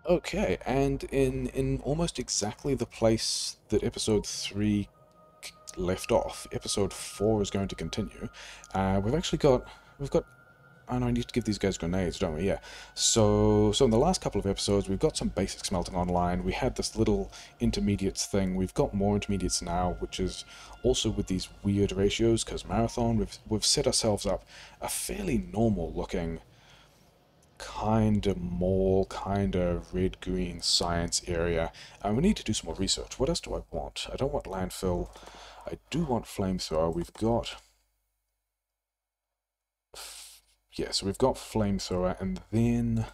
Okay, and in almost exactly the place that episode 3 left off, episode 4 is going to continue. We've actually got oh no, I need to give these guys grenades, don't we? Yeah. So in the last couple of episodes, we've got some basic smelting online. We had this little intermediates thing. We've got more intermediates now, which is also with these weird ratios, because Marathon, we've set ourselves up a fairly normal looking kind of mall, kind of red-green science area. And we need to do some more research. What else do I want? I don't want landfill. I do want flamethrower. We've got... Yeah, so we've got flamethrower, and then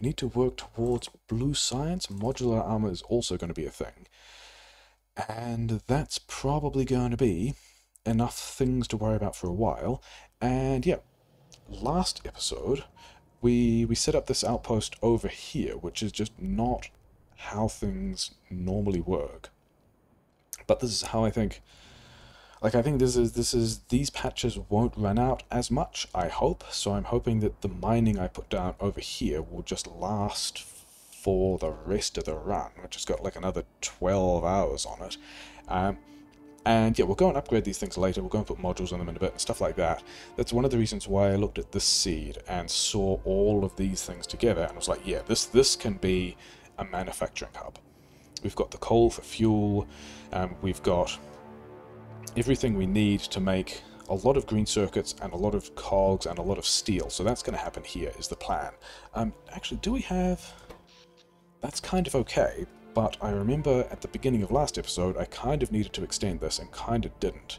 we need to work towards blue science. Modular armor is also going to be a thing. And that's probably going to be enough things to worry about for a while. And yeah, last episode, we set up this outpost over here, which is just not how things normally work. But this is how I think... Like, I think these patches won't run out as much, I hope, so I'm hoping that the mining I put down over here will just last for the rest of the run, which has got like another 12 hours on it. And yeah, we'll go and upgrade these things later, we'll go and put modules on them in a bit and stuff like that. That's one of the reasons why I looked at this seed and saw all of these things together and was like, yeah, this can be a manufacturing hub. We've got the coal for fuel, we've got everything we need to make a lot of green circuits and a lot of cogs and a lot of steel. So that's going to happen here, is the plan. Actually, do we have... That's kind of okay, but I remember at the beginning of last episode, I kind of needed to extend this and kind of didn't.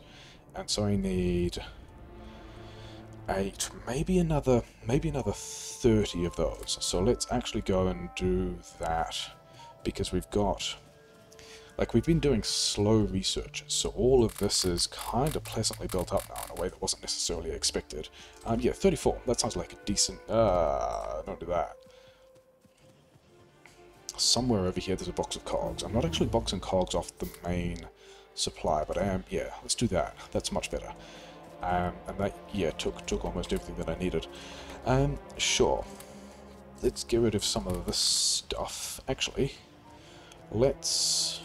And so I need 8, maybe another 30 of those. So let's actually go and do that, because we've got... Like, we've been doing slow research, so all of this is kind of pleasantly built up now in a way that wasn't necessarily expected. Yeah, 34. That sounds like a decent... don't do that. Somewhere over here there's a box of cogs. I'm not actually boxing cogs off the main supply, but I am... Yeah, let's do that. That's much better. And that, yeah, took almost everything that I needed. Sure. Let's get rid of some of this stuff. Actually, let's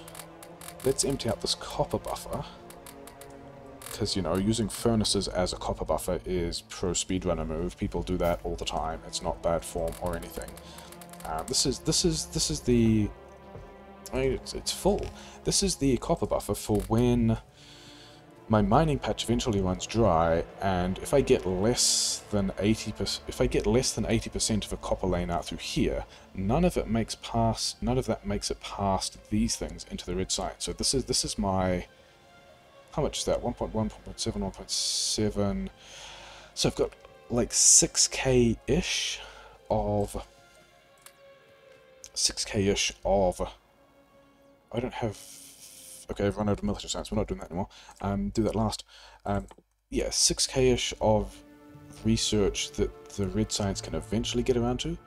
empty out this copper buffer, because, you know, using furnaces as a copper buffer is pro speedrunner move. People do that all the time. It's not bad form or anything. This is the... I mean, it's full. This is the copper buffer for when my mining patch eventually runs dry, and if I get less than 80% of a copper lane out through here, none of that makes it past these things into the red side. So this is my... How much is that? 1.1, 1.7, 1.7. So I've got like 6k-ish of... I don't have... Okay, I've run out of military science. We're not doing that anymore. Do that last. Yeah, 6k-ish of research that the red science can eventually get around to.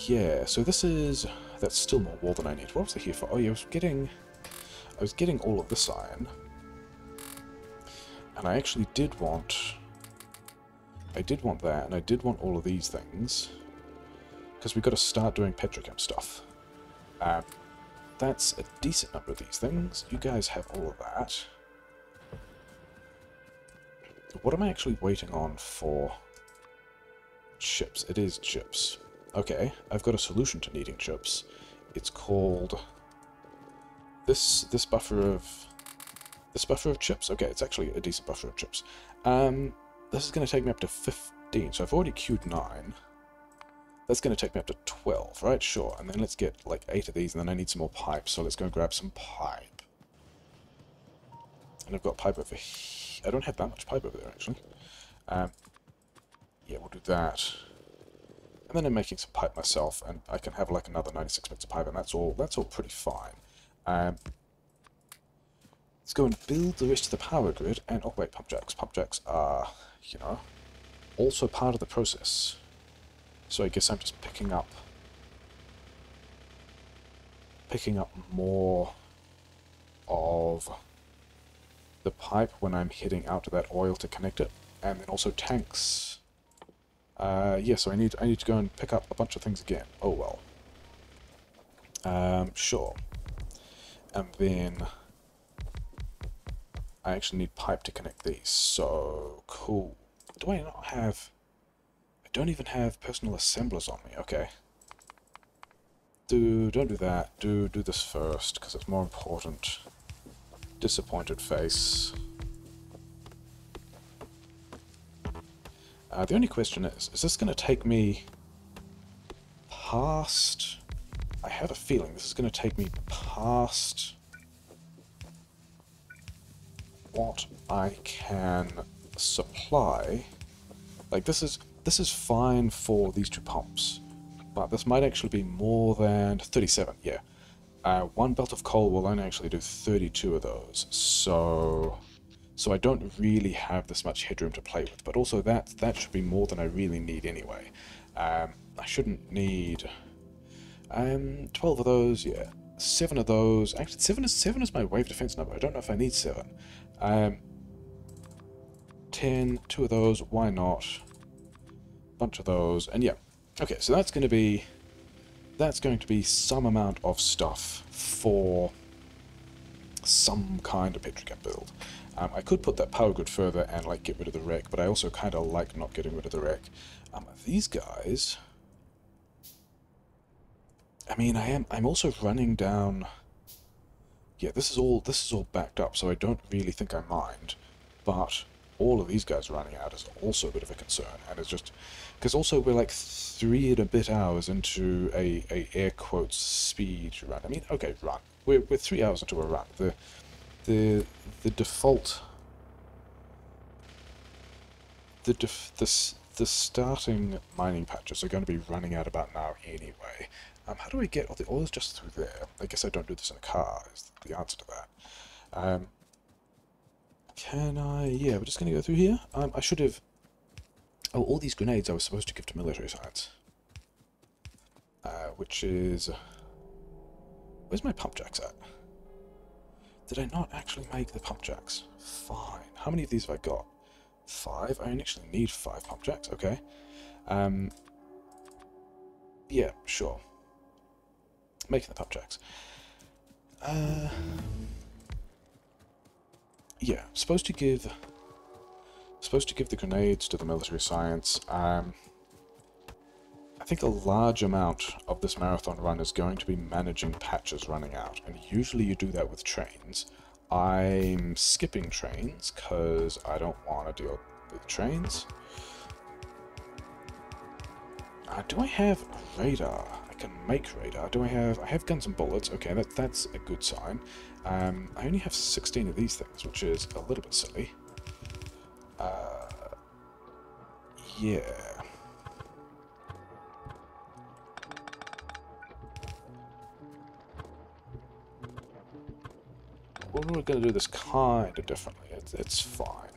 Yeah, so this is... That's still more wall than I need. What was I here for? Oh yeah, I was getting all of this iron. And I actually did want... I did want that, and I did want all of these things. Because we've got to start doing petrochem stuff. That's a decent number of these things. You guys have all of that. What am I actually waiting on for? Chips. It is chips. Okay, I've got a solution to needing chips. It's called this buffer of chips. Okay, it's actually a decent buffer of chips. This is going to take me up to 15. So I've already queued 9. That's going to take me up to 12, right? Sure. And then let's get like 8 of these, and then I need some more pipe, so let's go and grab some pipe. And I've got pipe over here. I don't have that much pipe over there, actually. Yeah, we'll do that. And then I'm making some pipe myself, and I can have like another 96 bits of pipe, and that's all pretty fine. Let's go and build the rest of the power grid, and oh wait, pumpjacks. Pumpjacks are, you know, also part of the process. So I guess I'm just picking up more of the pipe when I'm heading out to that oil to connect it, and then also tanks. Yeah, so I need to go and pick up a bunch of things again. Oh well. Sure. And then I actually need pipe to connect these, so cool. Do I not have... I don't even have personal assemblers on me, okay. Don't do that, do this first, because it's more important. Disappointed face. The only question is this going to take me past... I have a feeling this is going to take me past what I can supply. Like, this is fine for these two pumps, but this might actually be more than 37, yeah. One belt of coal will only actually do 32 of those, so I don't really have this much headroom to play with, but also that should be more than I really need anyway. I shouldn't need 12 of those, yeah. 7 of those. Actually, 7 is my wave defense number. I don't know if I need 7. 10, 2 of those, why not? Bunch of those, and yeah. Okay, so that's going to be some amount of stuff for some kind of petrochem build. I could put that power grid further and like get rid of the wreck, but I also kind of like not getting rid of the wreck. These guys, I mean, I'm also running down. Yeah, this is all backed up, so I don't really think I mind. But all of these guys running out is also a bit of a concern, and it's just because also we're like 3 and a bit hours into a air quotes speed run. I mean, okay, run. We're 3 hours into a run. The default. The starting mining patches are going to be running out about now anyway. How do I get... Oh, the oil's just through there. I guess I don't do this in a car, is the answer to that. Can I... Yeah, we're just going to go through here. I should have... Oh, all these grenades I was supposed to give to military science. Which is... Where's my pumpjacks at? Did I not actually make the pumpjacks? Fine. How many of these have I got? 5? I actually need 5 pumpjacks, okay. Yeah, sure. Making the pumpjacks. Yeah, supposed to give the grenades to the military science. I think a large amount of this marathon run is going to be managing patches running out, and usually you do that with trains. I'm skipping trains because I don't want to deal with trains. Do I have radar? I can make radar. Do I have... I have guns and bullets. Okay, that's a good sign. I only have 16 of these things, which is a little bit silly. Yeah. We're going to do this kind of differently. It's fine.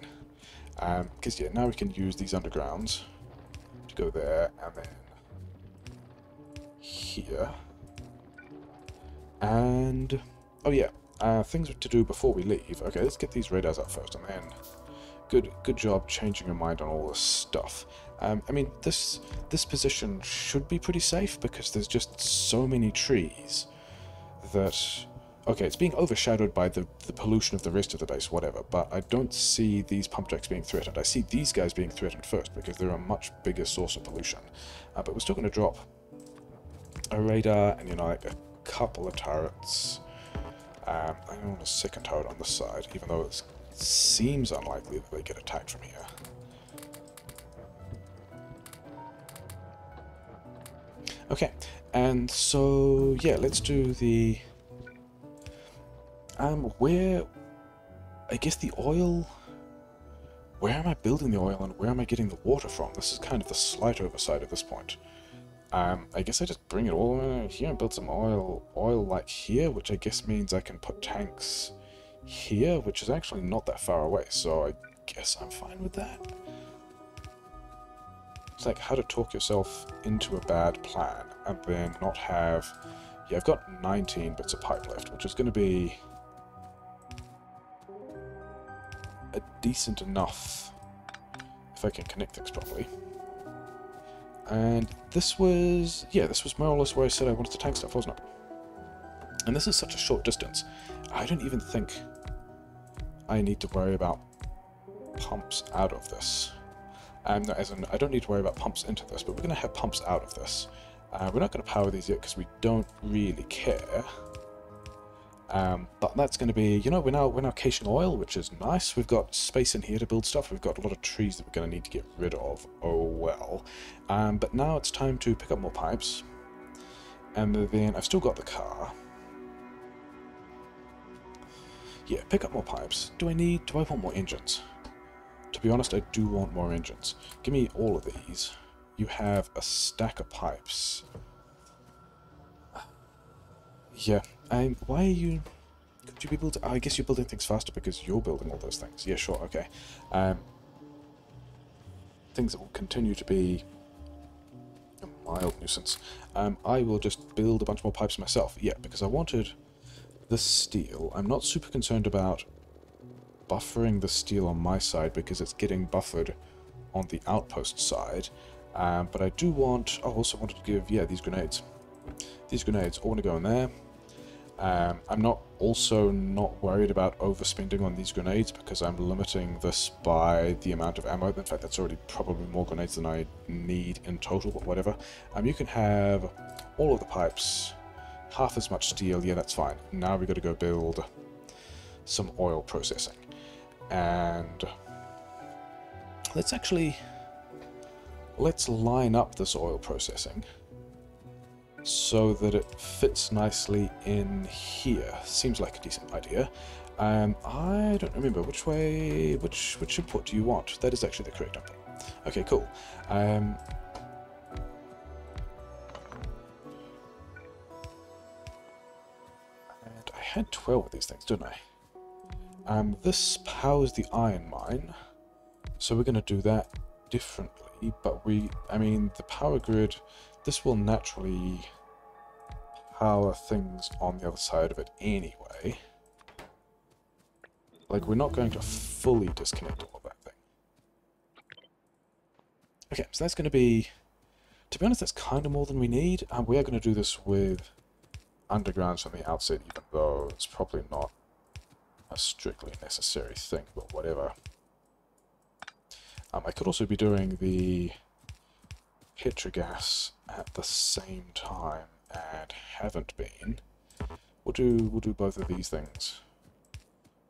Because, yeah, now we can use these undergrounds to go there, and then here. And... Oh, yeah. Things to do before we leave. Okay, let's get these radars up first, and then... Good job changing your mind on all this stuff. I mean, this position should be pretty safe, because there's just so many trees that... Okay, it's being overshadowed by the pollution of the rest of the base, whatever, but I don't see these pumpjacks being threatened. I see these guys being threatened first, because they're a much bigger source of pollution. But we're still going to drop a radar, and, you know, like a couple of turrets. I want a second turret on this side, even though it seems unlikely that they get attacked from here. Okay, and so, yeah, let's do the... where... I guess the oil... Where am I building the oil, and where am I getting the water from? This is kind of the slight oversight at this point. I guess I just bring it all in here and build some oil like here, which I guess means I can put tanks here, which is actually not that far away, so I guess I'm fine with that. It's like how to talk yourself into a bad plan, and then not have... Yeah, I've got 19 bits of pipe left, which is going to be a decent enough if I can connect things properly. And this was... Yeah, this was more or less where I said I wanted to tank stuff, wasn't it? And this is such a short distance. I don't even think I need to worry about pumps out of this. No, as in, I don't need to worry about pumps into this, but we're going to have pumps out of this. We're not going to power these yet because we don't really care. But that's going to be, you know, we're now caching oil, which is nice. We've got space in here to build stuff. We've got a lot of trees that we're going to need to get rid of. Oh well. But now it's time to pick up more pipes. And then I've still got the car. Yeah, pick up more pipes. Do I want more engines? To be honest, I do want more engines. Give me all of these. You have a stack of pipes. Yeah, why are you... Could you be able to... I guess you're building things faster because you're building all those things. Yeah, sure, okay. Things that will continue to be a mild nuisance. I will just build a bunch more pipes myself. Yeah, because I wanted the steel. I'm not super concerned about buffering the steel on my side because it's getting buffered on the outpost side. But I do want... I also wanted to give... Yeah, these grenades. These grenades all want to go in there. I'm not worried about overspending on these grenades because I'm limiting this by the amount of ammo. In fact, that's already probably more grenades than I need in total, but whatever. You can have all of the pipes, half as much steel. Yeah, that's fine. Now we've got to go build some oil processing. And let's line up this oil processing so that it fits nicely in here. Seems like a decent idea. I don't remember which input do you want? That is actually the correct input. Okay, cool. And I had 12 of these things, didn't I? This powers the iron mine, so we're going to do that differently, but the power grid, this will naturally power things on the other side of it anyway. Like, we're not going to fully disconnect all of that thing. Okay, so that's going to be, to be honest, that's kind of more than we need. We are going to do this with undergrounds from the outset, even though it's probably not a strictly necessary thing, but whatever. I could also be doing the petrogas at the same time and haven't been. We'll do both of these things.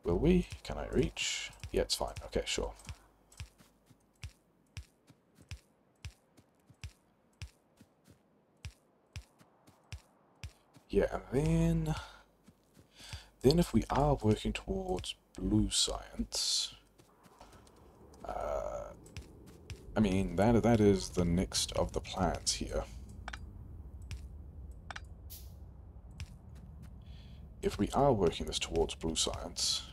Will we? Can I reach? Yeah, it's fine. Okay, sure. Yeah, and then if we are working towards blue science, that is the next of the plans here. If we are working this towards blue science,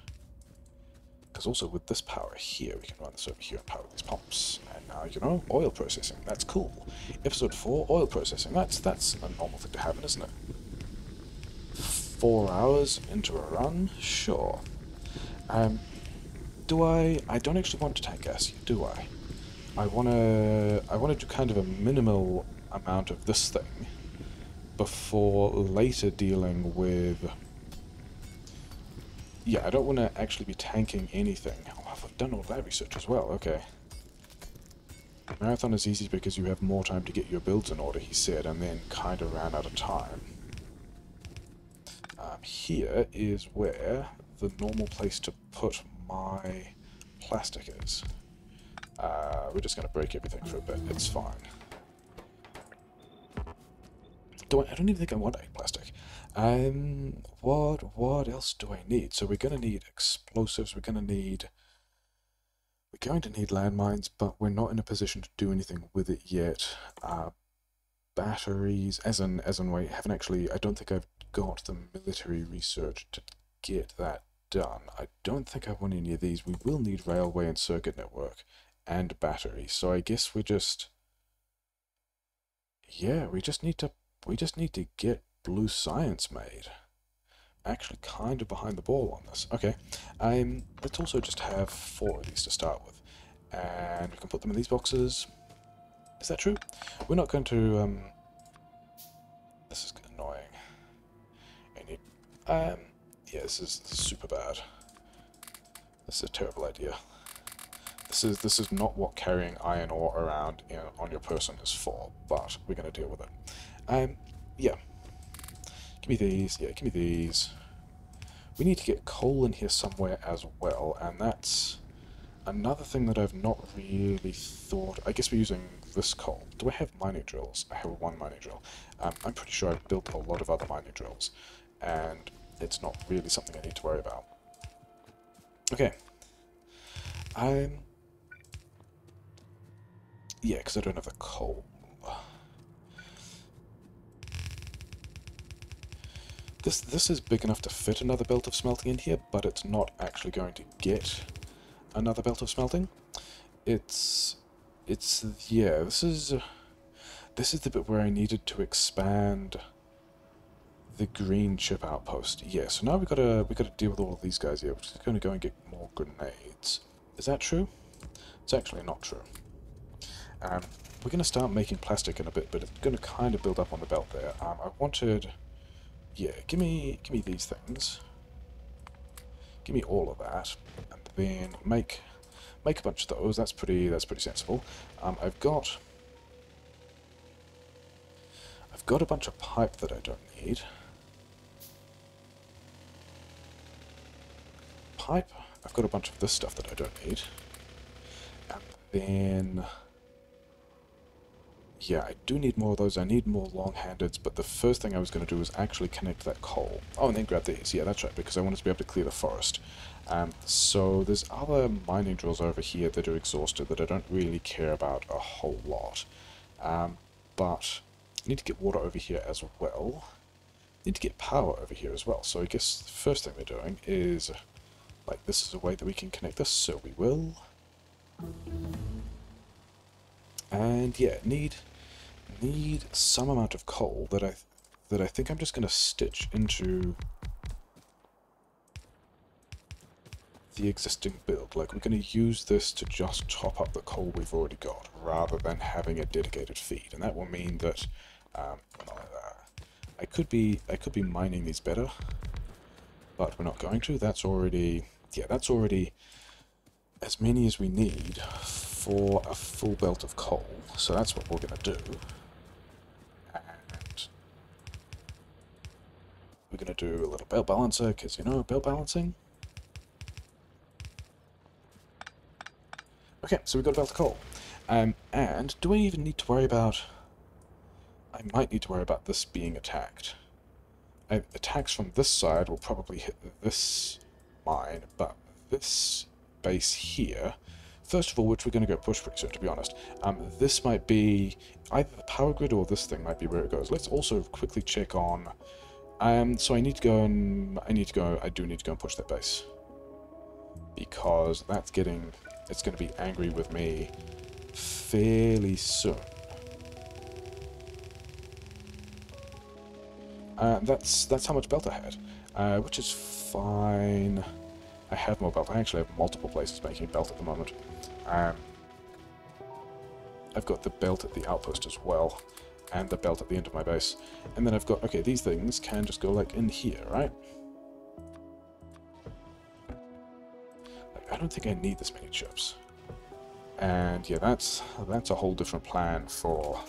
because also with this power here, we can run this over here and power these pumps. And now, you know, oil processing. That's cool. Episode 4, oil processing. That's a normal thing to happen, isn't it? 4 hours into a run? Sure. I don't actually want to tank gas here, do I? I wanna do kind of a minimal amount of this thing before later dealing with... Yeah, I don't want to actually be tanking anything. Oh, I've done all that research as well, okay. Marathon is easy because you have more time to get your builds in order, he said, and then kind of ran out of time. Here is where the normal place to put my plastic is. We're just going to break everything for a bit, it's fine. I don't even think I want egg plastic. What else do I need? So we're going to need explosives, we're going to need landmines, but we're not in a position to do anything with it yet. Batteries, as in we haven't actually, I don't think I've got the military research to get that done. I don't think I want any of these. We will need railway and circuit network and batteries, so I guess we just need to get blue science made. Actually kind of behind the ball on this. Okay, let's also just have 4 of these to start with, and we can put them in these boxes. Is that true? We're not going to, this is annoying. Yeah, this is super bad. This is a terrible idea. This is not what carrying iron ore around on your person is for, but we're going to deal with it. Yeah. Give me these. Yeah, give me these. We need to get coal in here somewhere as well, and that's another thing that I've not really thought. I guess we're using this coal. Do I have mining drills? I have one mining drill. I'm pretty sure I've built a lot of other mining drills, and it's not really something I need to worry about. Okay. Yeah, because I don't have the coal. This is big enough to fit another belt of smelting in here, but it's not actually going to get another belt of smelting. Yeah, this is the bit where I needed to expand the green chip outpost. Yeah, so now we gotta deal with all of these guys here. We're just gonna go and get more grenades. Is that true? It's actually not true. We're gonna start making plastic in a bit, but it's gonna kind of build up on the belt there. I wanted, yeah, give me these things. Give me all of that, and then make a bunch of those. That's pretty sensible. I've got a bunch of pipe that I don't need. Pipe. I've got a bunch of this stuff that I don't need. And then, yeah, I do need more of those. I need more long-handeds, but the first thing I was going to do was actually connect that coal. Oh, and then grab these. Yeah, that's right, because I wanted to be able to clear the forest. So there's other mining drills over here that are exhausted that I don't really care about a whole lot. But I need to get water over here as well. I need to get power over here as well. So I guess the first thing we're doing is, like, this is a way that we can connect this, so we will. And yeah, need some amount of coal that I think I'm just going to stitch into the existing build. Like, we're going to use this to just top up the coal we've already got, rather than having a dedicated feed. And that will mean that I could be mining these better, but we're not going to. That's already as many as we need for a full belt of coal. So that's what we're going to do. And we're going to do a little belt balancer, because, you know, belt balancing. Okay, so we've got a belt of coal. And do I even need to worry about... I might need to worry about this being attacked. Attacks from this side will probably hit this mine, but this base here, first of all, which we're going to go push pretty soon, to be honest, this might be either the power grid or this thing might be where it goes. Let's also quickly check on... so I do need to go and push that base, because it's going to be angry with me fairly soon. That's how much belt I had, which is fine. I have more belt. I actually have multiple places making belt at the moment. I've got the belt at the outpost as well, and the belt at the end of my base. And then I've got, okay, these things can just go like in here, right? Like, I don't think I need this many chips. And yeah, that's a whole different plan for...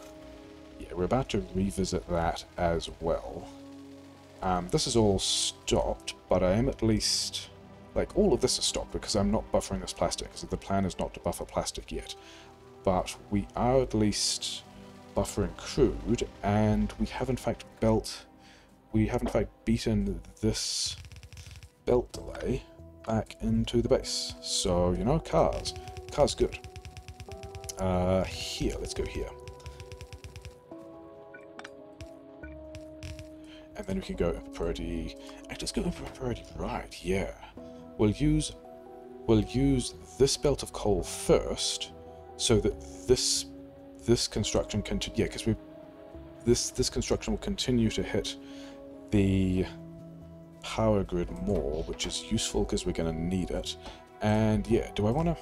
Yeah, we're about to revisit that as well. This is all stopped, but I am at least... Like, all of this is stopped because I'm not buffering this plastic, because the plan is not to buffer plastic yet. But we are at least buffering crude, and we have in fact beaten this belt delay back into the base. So, you know, cars good. Here, let's go here. And then we can go in priority... Actually, let's go in priority right, yeah. We'll use this belt of coal first, so that this construction can... Yeah, because this construction will continue to hit the power grid more, which is useful because we're going to need it. And yeah, do I want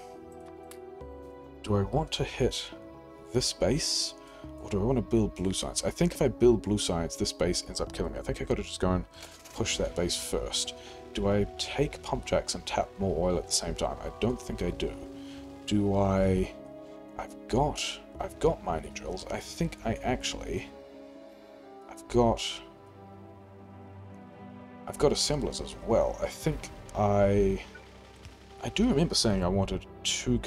to hit this base, Or do I want to build blue science? I think if I build blue science, this base ends up killing me. I think I got to just go and push that base first. Do I take pumpjacks and tap more oil at the same time? I don't think I do. Do I... I've got mining drills. I think I actually... I've got assemblers as well. I think I do remember saying I wanted two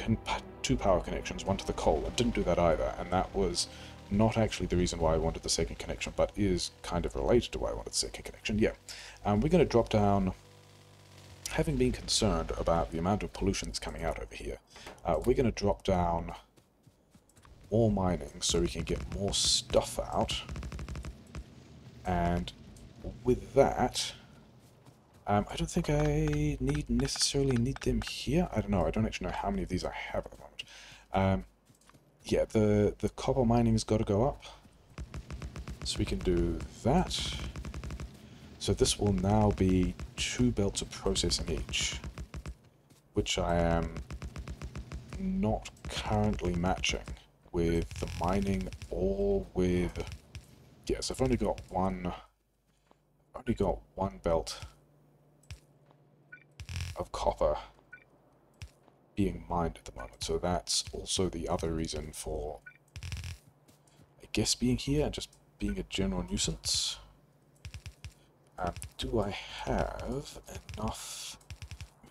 power connections, one to the coal. I didn't do that either, and that was not actually the reason why I wanted the second connection, but is kind of related to why I wanted the second connection. Yeah, we're going to drop down, having been concerned about the amount of pollution that's coming out over here, we're going to drop down more mining so we can get more stuff out, and with that, I don't think I necessarily need them here. I don't know. I don't actually know how many of these I have at the moment. Yeah, the copper mining's got to go up. So we can do that. So this will now be 2 belts of processing each, which I am not currently matching with the mining or with... Yes, I've only got one belt of copper being mined at the moment, so that's also the other reason for, I guess, being here and just being a general nuisance. Do I have enough?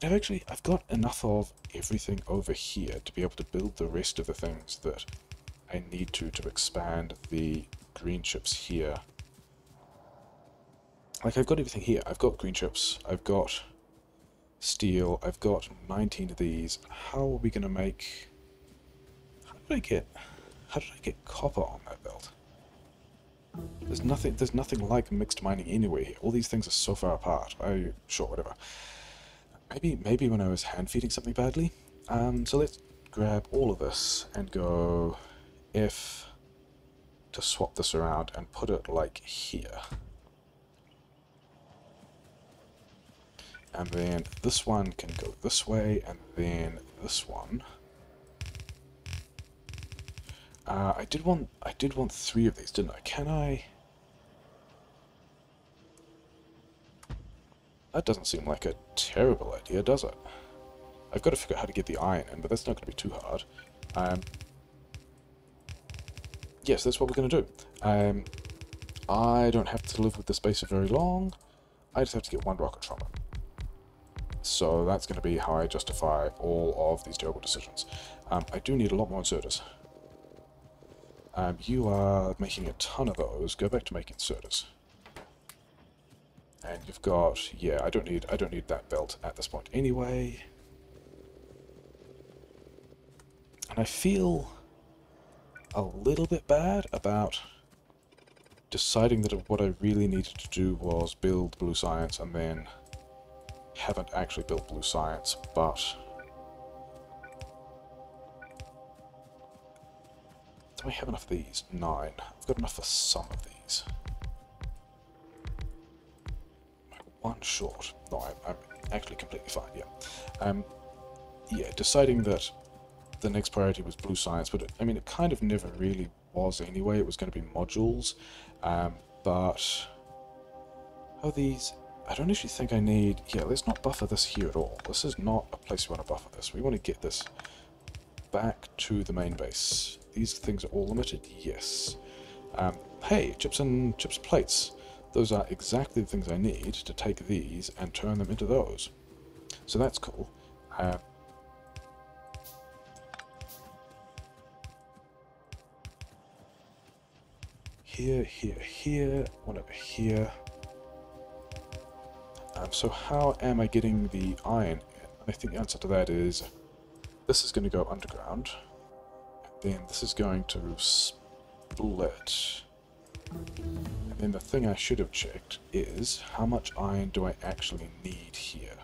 I've got enough of everything over here to be able to build the rest of the things that I need to expand the green chips here. Like, I've got everything here. I've got green chips, I've got steel, I've got 19 of these. How are we going to make... How did I get copper on that belt? There's nothing like mixed mining anywhere here. All these things are so far apart. Sure, whatever. Maybe when I was hand feeding something badly. So let's grab all of this and go F to swap this around and put it like here. And then this one can go this way, and then this one. I did want 3 of these, didn't I? Can I? That doesn't seem like a terrible idea, does it? I've got to figure out how to get the iron in, but that's not going to be too hard. Yes, that's what we're going to do. I don't have to live with this base for very long. I just have to get 1 rocket from it. So that's going to be how I justify all of these terrible decisions. I do need a lot more inserters. You are making a ton of those. Go back to making inserters. And you've got, yeah, I don't need that belt at this point anyway. And I feel a little bit bad about deciding that what I really needed to do was build blue science and then haven't actually built blue science, but do I have enough of these? 9. I've got enough for some of these. One short. No, I'm actually completely fine, yeah. Yeah, deciding that the next priority was blue science, but I mean, it kind of never really was anyway. It was going to be modules, but how these... I don't actually think I need... Yeah, let's not buffer this here at all. This is not a place we want to buffer this. We want to get this back to the main base. These things are all limited? Yes. Hey, chips and plates. Those are exactly the things I need to take these and turn them into those. So that's cool. Here, one over here. So how am I getting the iron in? I think the answer to that is this is going to go underground, and then this is going to split. And then the thing I should have checked is how much iron do I actually need here?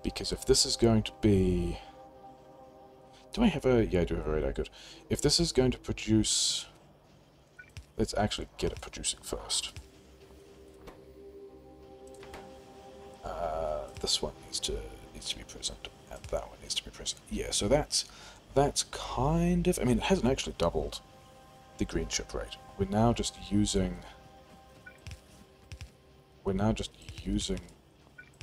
Because if this is going to be... Do I have a... Yeah, I do have a radar, good. If this is going to produce... Let's actually get it producing first. This one needs to be present, and that one needs to be present. Yeah, so that's kind of... I mean, it hasn't actually doubled the green chip rate. We're now just using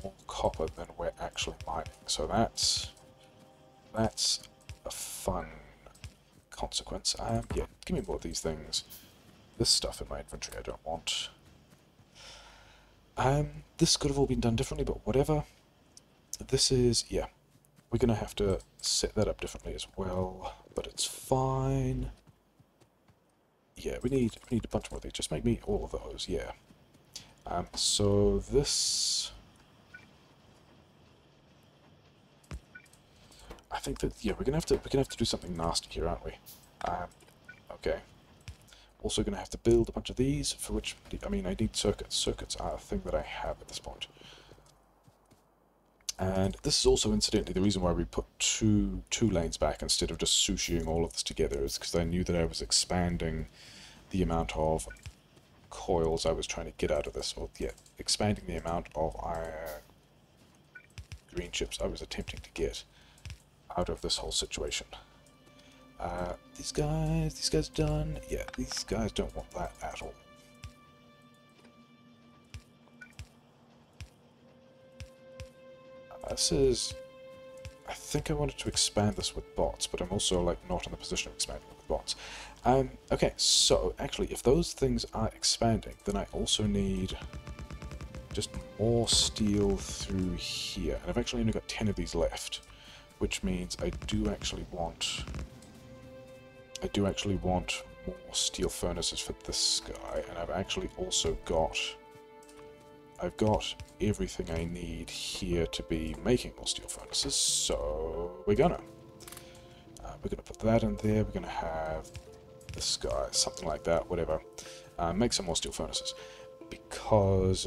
more copper than we're actually mining. So that's a fun consequence. Yeah, give me more of these things. This stuff in my inventory I don't want. This could have all been done differently, but whatever. This is, yeah, we're going to have to set that up differently as well, but it's fine. Yeah, we need a bunch more of these. Just make me all of those, yeah. So this, I think that, yeah, we're gonna have to do something nasty here, aren't we? Okay. Also gonna have to build a bunch of these, for which, I mean, I need circuits. Circuits are a thing that I have at this point. And this is also, incidentally, the reason why we put two lanes back instead of just sushiing all of this together, is because I knew that I was expanding the amount of coils I was trying to get out of this. Well, yeah, expanding the amount of green chips I was attempting to get out of this whole situation. These guys done? Yeah, these guys don't want that at all. This is... I think I wanted to expand this with bots, but I'm also, like, not in the position of expanding it with bots. Okay, so, actually, if those things are expanding, then I also need just more steel through here. And I've actually only got 10 of these left, which means I do actually want more steel furnaces for this guy, and I've actually also got... I've got everything I need here to be making more steel furnaces, so we're gonna put that in there. We're gonna have this guy, something like that, whatever. Make some more steel furnaces, because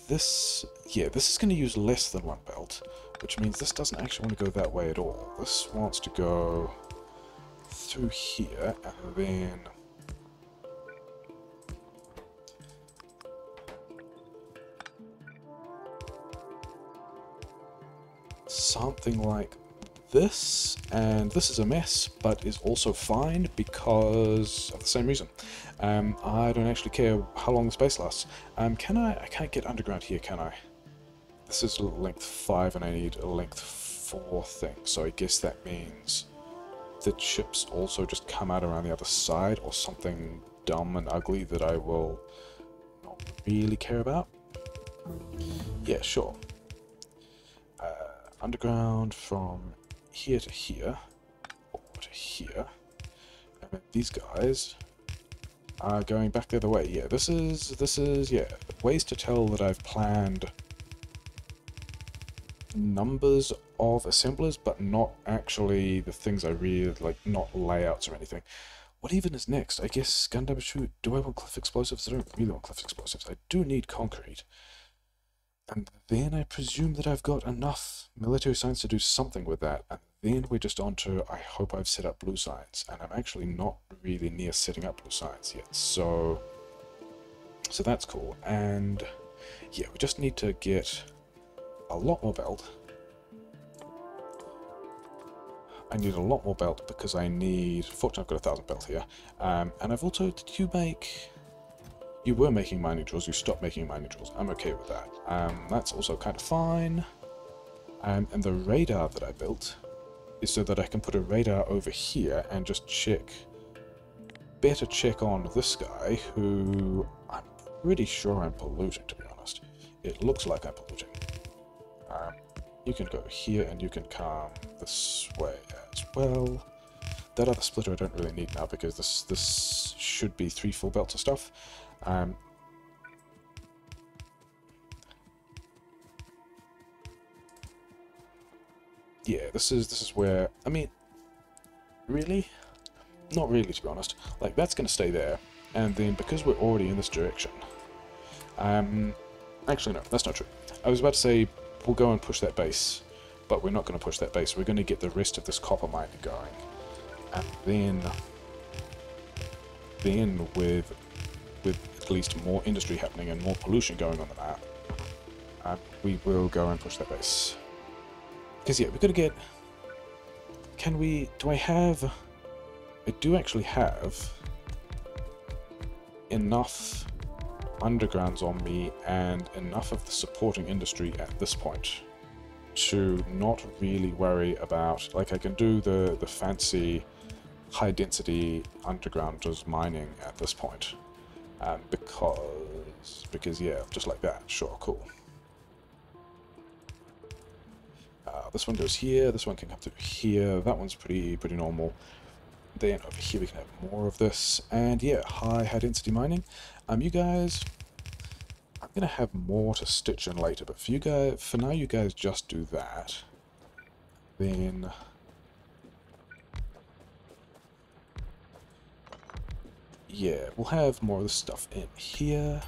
this is going to use less than one belt, which means this doesn't actually want to go that way at all. This wants to go through here, and then something like this, and this is a mess, but is also fine because of the same reason. I don't actually care how long the space lasts. I can't get underground here, can I? This is length 5 and I need a length 4 thing, so I guess that means the chips also just come out around the other side, or something dumb and ugly that I will not really care about. Yeah, sure. Underground from here to here, or to here, and then these guys are going back the other way. Yeah, this is, yeah, ways to tell that I've planned numbers of assemblers, but not actually the things I really, like, not layouts or anything. What even is next? I guess Gundam shoot. Do I want cliff explosives? I don't really want cliff explosives. I do need concrete. And then I presume that I've got enough military science to do something with that. And then we're just on to, I hope I've set up blue science. And I'm actually not really near setting up blue science yet. So that's cool. And yeah, we just need to get a lot more belt. I need a lot more belt because I need... Fortunately, I've got 1,000 belt here. And I've also... Did you make... You were making mining drills, you stopped making mining drills. I'm okay with that. That's also kind of fine. And the radar that I built is so that I can put a radar over here and just check... Better check on this guy, who I'm pretty sure I'm polluting, to be honest. It looks like I'm polluting. You can go here and you can come this way as well. That other splitter I don't really need now because this should be 3 full belts of stuff. Yeah, this is where, I mean, really? Not really, to be honest. Like, that's going to stay there, and then because we're already in this direction, actually no, that's not true. I was about to say, we'll go and push that base, but we're not going to push that base. We're going to get the rest of this copper mine going, and then with at least more industry happening and more pollution going on the map, we will go and push that base. Because yeah, we're going to get... do I have I do actually have enough undergrounds on me and enough of the supporting industry at this point to not really worry about, like, I can do the fancy high density underground just mining at this point, because yeah, just like that. Sure, cool. This one goes here, this one can come through here, that one's pretty normal. Then over here we can have more of this, and yeah, high density mining. You guys, I'm gonna have more to stitch in later, but for you guys, for now, you guys just do that. Then yeah, we'll have more of this stuff in here.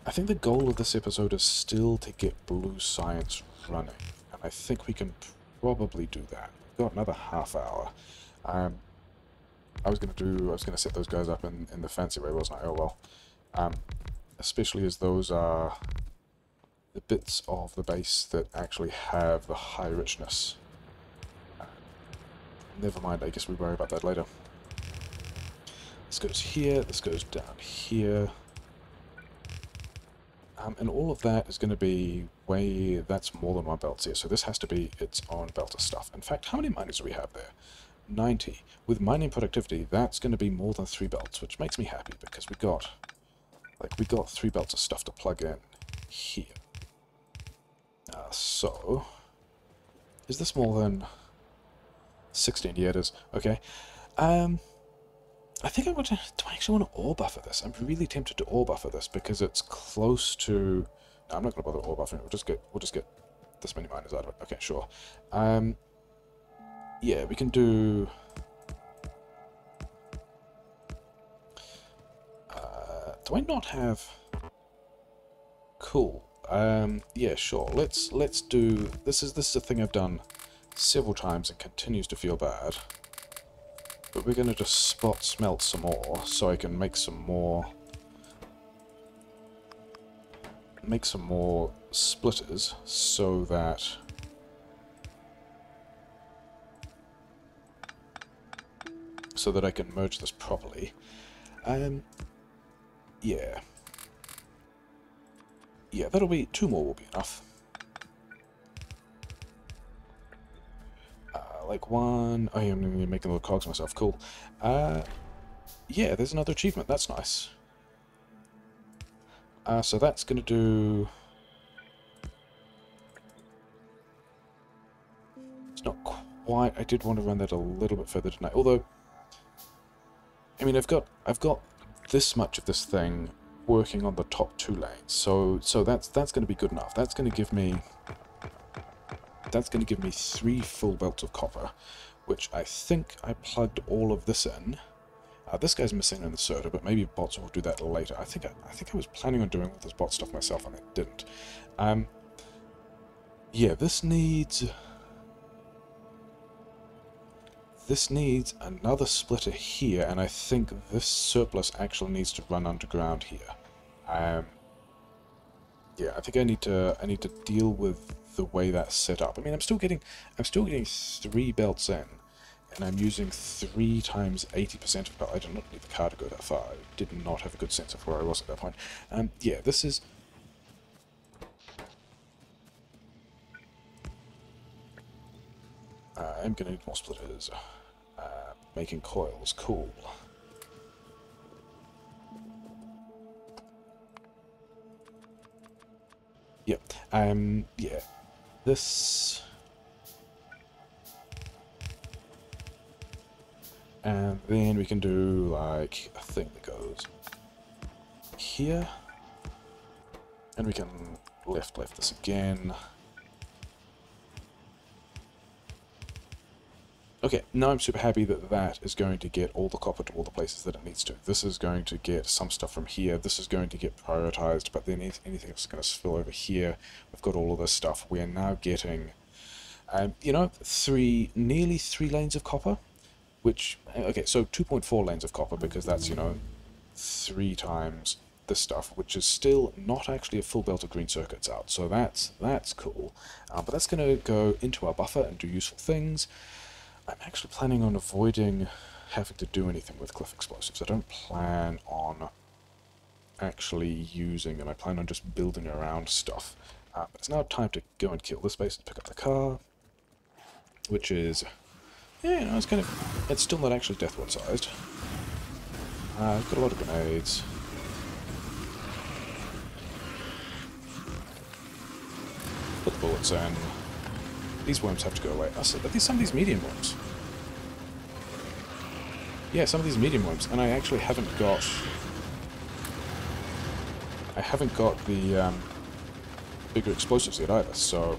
I think the goal of this episode is still to get blue science running, and I think we can probably do that. We've got another half hour. I was gonna set those guys up in the fancy way, wasn't I? Oh well. Especially as those are the bits of the base that actually have the high richness. Never mind, I guess we worry about that later. This goes here, this goes down here. And all of that is going to be that's more than one belt here, so this has to be its own belt of stuff. In fact, how many miners do we have there? 90. With mining productivity, that's going to be more than 3 belts, which makes me happy, because we got 3 belts of stuff to plug in here. So, is this more than 16? Yeah, it is. Okay. I think I want to... Do I actually want to ore buffer this? I'm really tempted to ore buffer this because it's close to... No, I'm not going to bother ore buffering. We'll just get this many miners out of it. Okay, sure. Yeah, we can do... do I not have... Cool. Yeah, sure. Let's do... This is a thing I've done several times and continues to feel bad. But we're going to just spot smelt some more, so I can make some more splitters, so that I can merge this properly. Yeah, that'll be 2 more will be enough. Like 1... Oh yeah, I'm making little cogs myself. Cool. Yeah, there's another achievement. That's nice. So that's going to do... It's not quite... I did want to run that a little bit further tonight. Although, I mean, I've got this much of this thing working on the top 2 lanes. So that's going to be good enough. That's going to give me... 3 full belts of copper, which I think I plugged all of this in. This guy's missing an inserter, but maybe bots will do that later. I think I was planning on doing all this bot stuff myself, and I didn't. Yeah, this needs another splitter here, and I think this surplus actually needs to run underground here. Yeah, I think I need to deal with the way that's set up. I mean, I'm still getting 3 belts in, and I'm using 3 times 80% of belt. I did not need the car to go that far. I did not have a good sense of where I was at that point. Yeah, this is... I'm gonna need more splitters. Making coils, cool. Yeah, yeah. This... And then we can do, like, a thing that goes here. And we can left this again. Okay, now I'm super happy that that is going to get all the copper to all the places that it needs to. This is going to get some stuff from here. This is going to get prioritized, but then anything that's going to spill over here, we've got all of this stuff. We are now getting, you know, nearly 3 lanes of copper, which, okay, so 2.4 lanes of copper, because that's, you know, 3 times this stuff, which is still not actually a full belt of green circuits out. So that's cool. But that's going to go into our buffer and do useful things. I'm actually planning on avoiding having to do anything with cliff explosives. I don't plan on actually using them. I plan on just building around stuff. But it's now time to go and kill this base and pick up the car, which is, yeah, you know, it's still not actually death ward sized. I've got a lot of grenades. Put the bullets in. These worms have to go away. But some of these medium worms. Yeah, some of these medium worms, and I actually haven't got the bigger explosives yet either, so...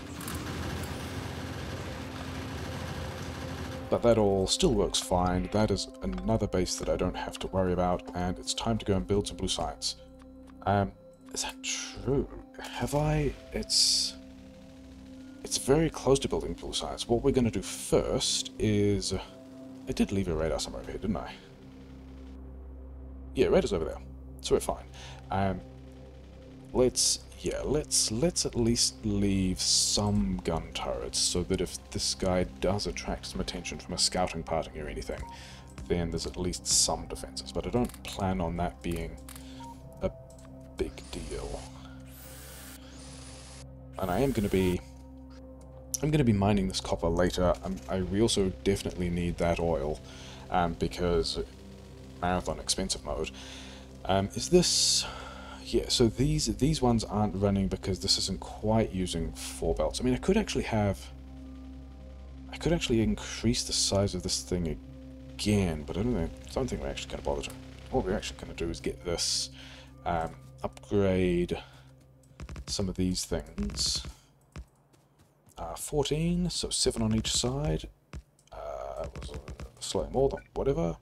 But that all still works fine. That is another base that I don't have to worry about, and it's time to go and build some blue science. Is that true? Have I... It's very close to building blue science. What we're going to do first is... I did leave a radar somewhere over here, didn't I? Yeah, radar's over there. So we're fine. Let's at least leave some gun turrets so that if this guy does attract some attention from a scouting party or anything, then there's at least some defenses. But I don't plan on that being a big deal. And I'm going to be mining this copper later. We also definitely need that oil, because marathon expensive mode. Is this... Yeah, so these ones aren't running because this isn't quite using 4 belts. I mean, I could actually increase the size of this thing again, but I don't think we're actually going to bother to. What we're actually going to do is get this, upgrade some of these things. 14, so 7 on each side. Was slightly more than whatever.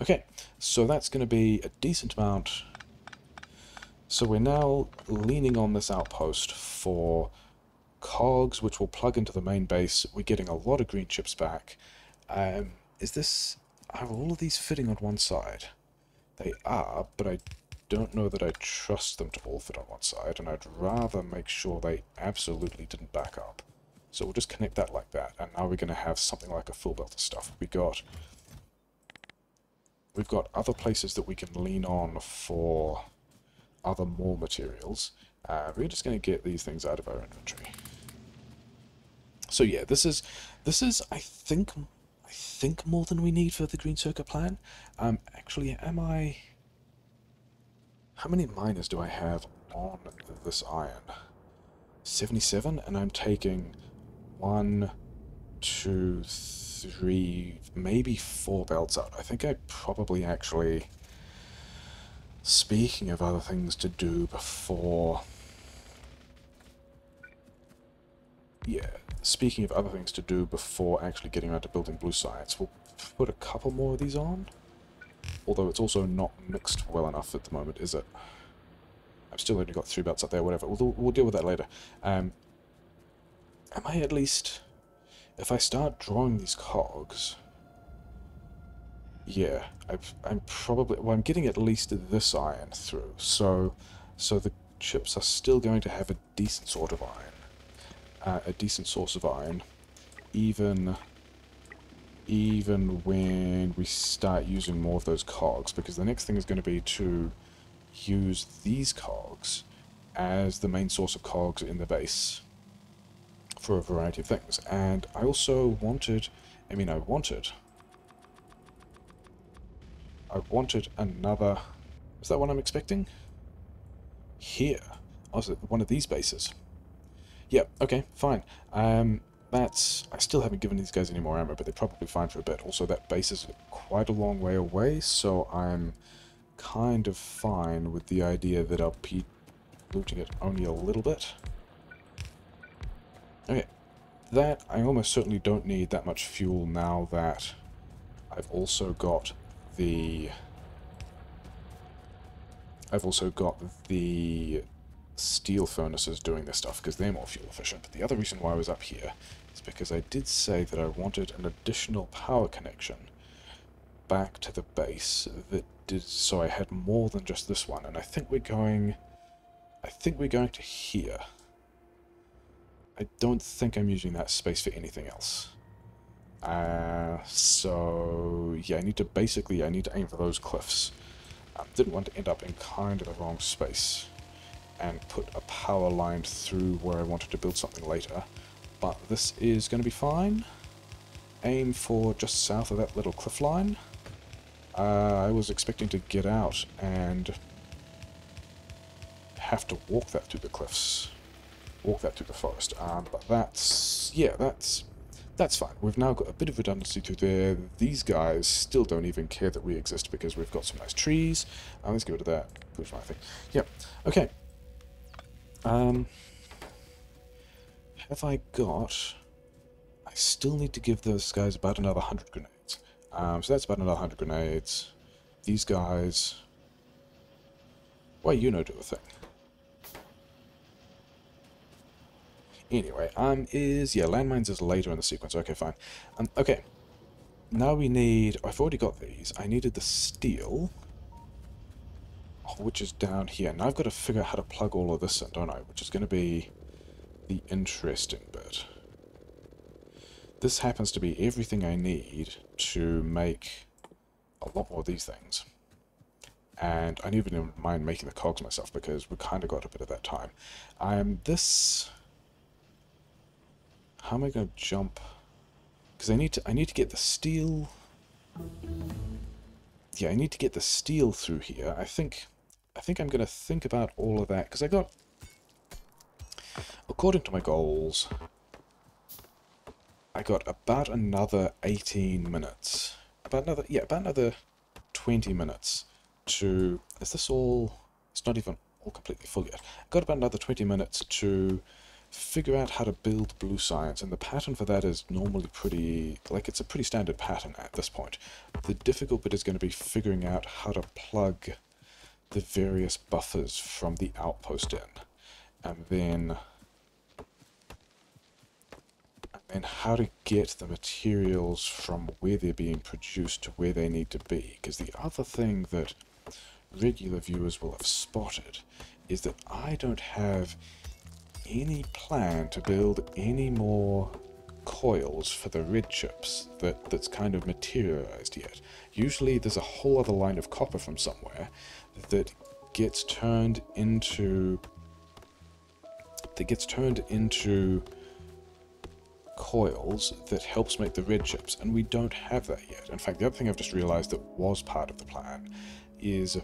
Okay, so that's going to be a decent amount. So we're now leaning on this outpost for cogs, which will plug into the main base. We're getting a lot of green chips back. Are all of these fitting on one side? They are, but I don't know that I trust them to all fit on one side, and I'd rather make sure they absolutely didn't back up. So we'll just connect that like that, and now we're going to have something like a full belt of stuff. We've got other places that we can lean on for other more materials. We're just going to get these things out of our inventory. So yeah, this is I think more than we need for the green circuit plan. Actually, how many miners do I have on this iron? 77, and I'm taking 1, 2, 3, maybe 4 belts out. I think I probably actually... Speaking of other things to do before... Yeah, speaking of other things to do before actually getting around to building blue science, we'll put a couple more of these on. Although it's also not mixed well enough at the moment, is it? I've still only got 3 belts up there, whatever. We'll deal with that later. Am I at least... If I start drawing these cogs... Yeah, I'm probably... Well, I'm getting at least this iron through, so the chips are still going to have a decent sort of iron. A decent source of iron, even when we start using more of those cogs, because the next thing is going to be to use these cogs as the main source of cogs in the base for a variety of things. And I also wanted... I wanted another... Is that what I'm expecting? Here. Oh, is it one of these bases? Yep, okay, fine. I still haven't given these guys any more ammo, but they're probably fine for a bit. Also, that base is quite a long way away, so I'm kind of fine with the idea that I'll be looting it only a little bit. Okay, that I almost certainly don't need that much fuel now that I've also got the steel furnaces doing this stuff, because they're more fuel efficient. But the other reason why I was up here is because I did say that I wanted an additional power connection back to the base that did so I had more than just this one, and I think we're going to here. I don't think I'm using that space for anything else. So yeah, I need to aim for those cliffs. Didn't want to end up in kind of the wrong space and put a power line through where I wanted to build something later. But this is going to be fine. Aim for just south of that little cliff line. I was expecting to get out and have to walk that through the cliffs. Walk that through the forest. But that's fine. We've now got a bit of redundancy through there. These guys still don't even care that we exist because we've got some nice trees. Let's get rid of that. Push my thing. Yep. Okay. Have I got... I still need to give those guys about another 100 grenades. So that's about another 100 grenades. These guys... Why, you know, do a thing. Anyway, landmines is later in the sequence. Okay, fine. Okay. Now we need... I've already got these. I needed the steel, which is down here. Now I've got to figure out how to plug all of this in, don't I? Which is going to be the interesting bit. This happens to be everything I need to make a lot more of these things. And I didn't even mind making the cogs myself because we kind of got a bit of that time. This... How am I going to jump? Because I need to get the steel... Yeah, I need to get the steel through here. I think I'm going to think about all of that, because I got... According to my goals, I got about another 18 minutes. About another 20 minutes to... Is this all... It's not even all completely full yet. I've got about another 20 minutes to figure out how to build blue science, and the pattern for that is normally pretty... Like, it's a pretty standard pattern at this point. The difficult bit is going to be figuring out how to plug the various buffers from the outpost in. And then how to get the materials from where they're being produced to where they need to be. Because the other thing that regular viewers will have spotted is that I don't have any plan to build any more coils for the red chips that's kind of materialized yet. Usually there's a whole other line of copper from somewhere that gets turned into coils that helps make the red chips, and we don't have that yet. In fact, the other thing I've just realized that was part of the plan is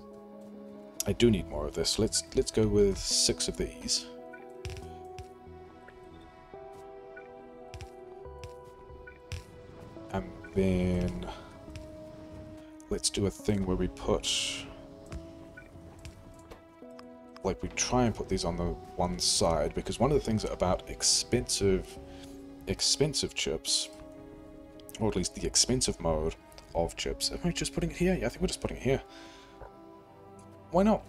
I do need more of this. Let's go with 6 of these. And then let's do a thing where we put... Like, we try and put these on the one side, because one of the things about expensive chips, or at least the expensive mode of chips, am I just putting it here? Yeah, I think we're just putting it here. Why not?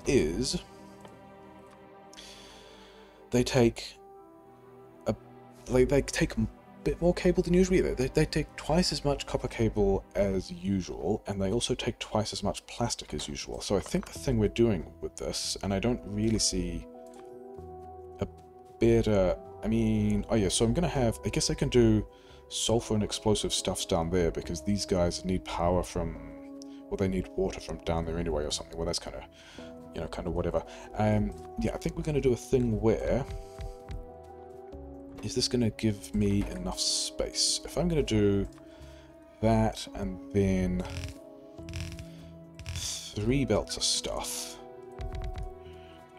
Is they take a bit more cable than usually. They take twice as much copper cable as usual, and they also take twice as much plastic as usual. So I think the thing we're doing with this, and I don't really see a better... I mean, oh yeah, so I'm going to have... I guess I can do sulfur and explosive stuffs down there, because these guys need power from... Well, they need water from down there anyway or something. Well, that's kind of, you know, kind of whatever. Yeah, I think we're going to do a thing where... Is this going to give me enough space? If I'm going to do that and then 3 belts of stuff,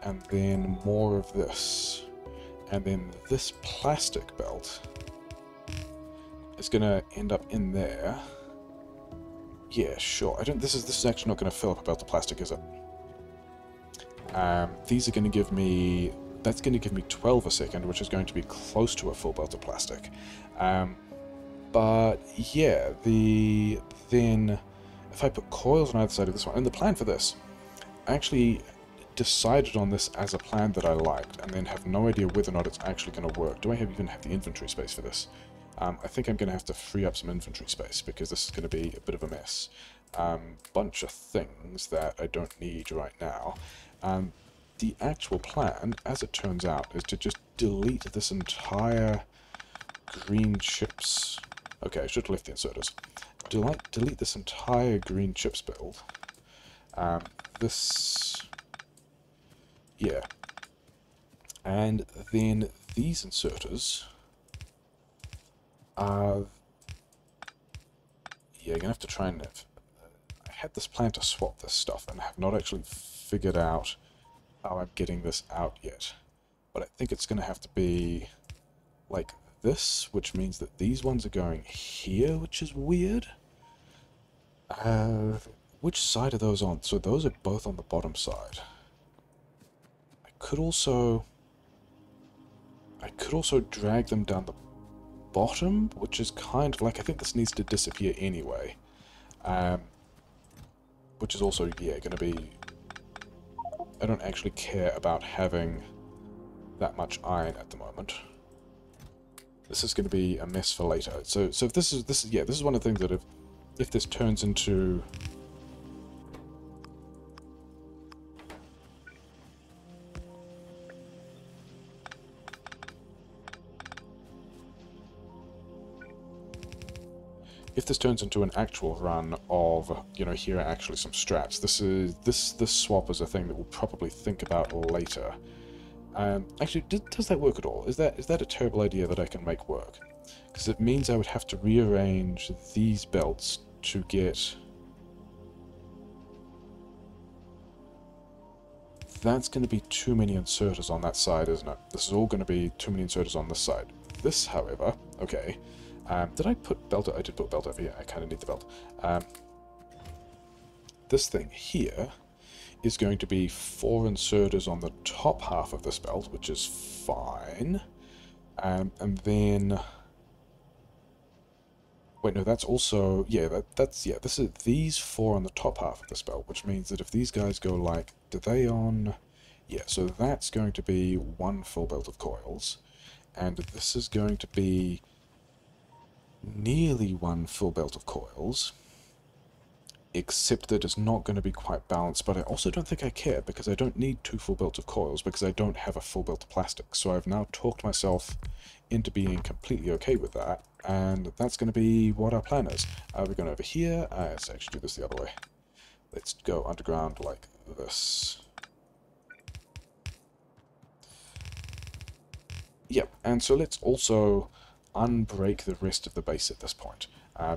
and then more of this, and then this plastic belt is going to end up in there. Yeah, sure. This is actually not going to fill up a belt of plastic, is it? These are going to give me... That's going to give me 12 a second, which is going to be close to a full belt of plastic. But yeah, then if I put coils on either side of this one, and the plan for this, I actually decided on this as a plan that I liked, and then have no idea whether or not it's actually going to work. Do I even have the inventory space for this? I think I'm going to have to free up some inventory space, because this is going to be a bit of a mess. Bunch of things that I don't need right now. The actual plan, as it turns out, is to just delete this entire green chips, Okay, I should have left the inserters. Delete this entire green chips build. This... Yeah. And then these inserters are... Yeah, you're going to have to try and... I had this plan to swap this stuff and have not actually figured out how I'm getting this out yet. But I think it's going to have to be like this, which means that these ones are going here, which is weird. Which side are those on? So those are both on the bottom side. I could also drag them down the bottom, which is kind of like, I think this needs to disappear anyway. Which is also, yeah, going to be... I don't actually care about having that much iron at the moment. This is going to be a mess for later. So if this is one of the things that if this turns into... If this turns into an actual run of, you know, here are actually some straps, this swap is a thing that we'll probably think about later. Actually, does that work at all? Is that a terrible idea that I can make work? Because it means I would have to rearrange these belts to get... That's going to be too many inserters on that side, isn't it? This is all going to be too many inserters on this side. This, however, okay... did I put belt? I did put belt over here. I kind of need the belt. This thing here is going to be 4 inserters on the top half of this belt, which is fine. And then... Wait, no, that's also... Yeah, yeah, this is these 4 on the top half of this belt, which means that if these guys go like... Do they on... Yeah, so that's going to be 1 full belt of coils. And this is going to be... nearly 1 full belt of coils, except that it's not going to be quite balanced, but I also don't think I care, because I don't need 2 full belts of coils, because I don't have a full belt of plastic, so I've now talked myself into being completely okay with that, and that's going to be what our plan is. We're going over here. Let's actually do this the other way. Let's go underground like this. Yep, and so let's also unbreak the rest of the base at this point,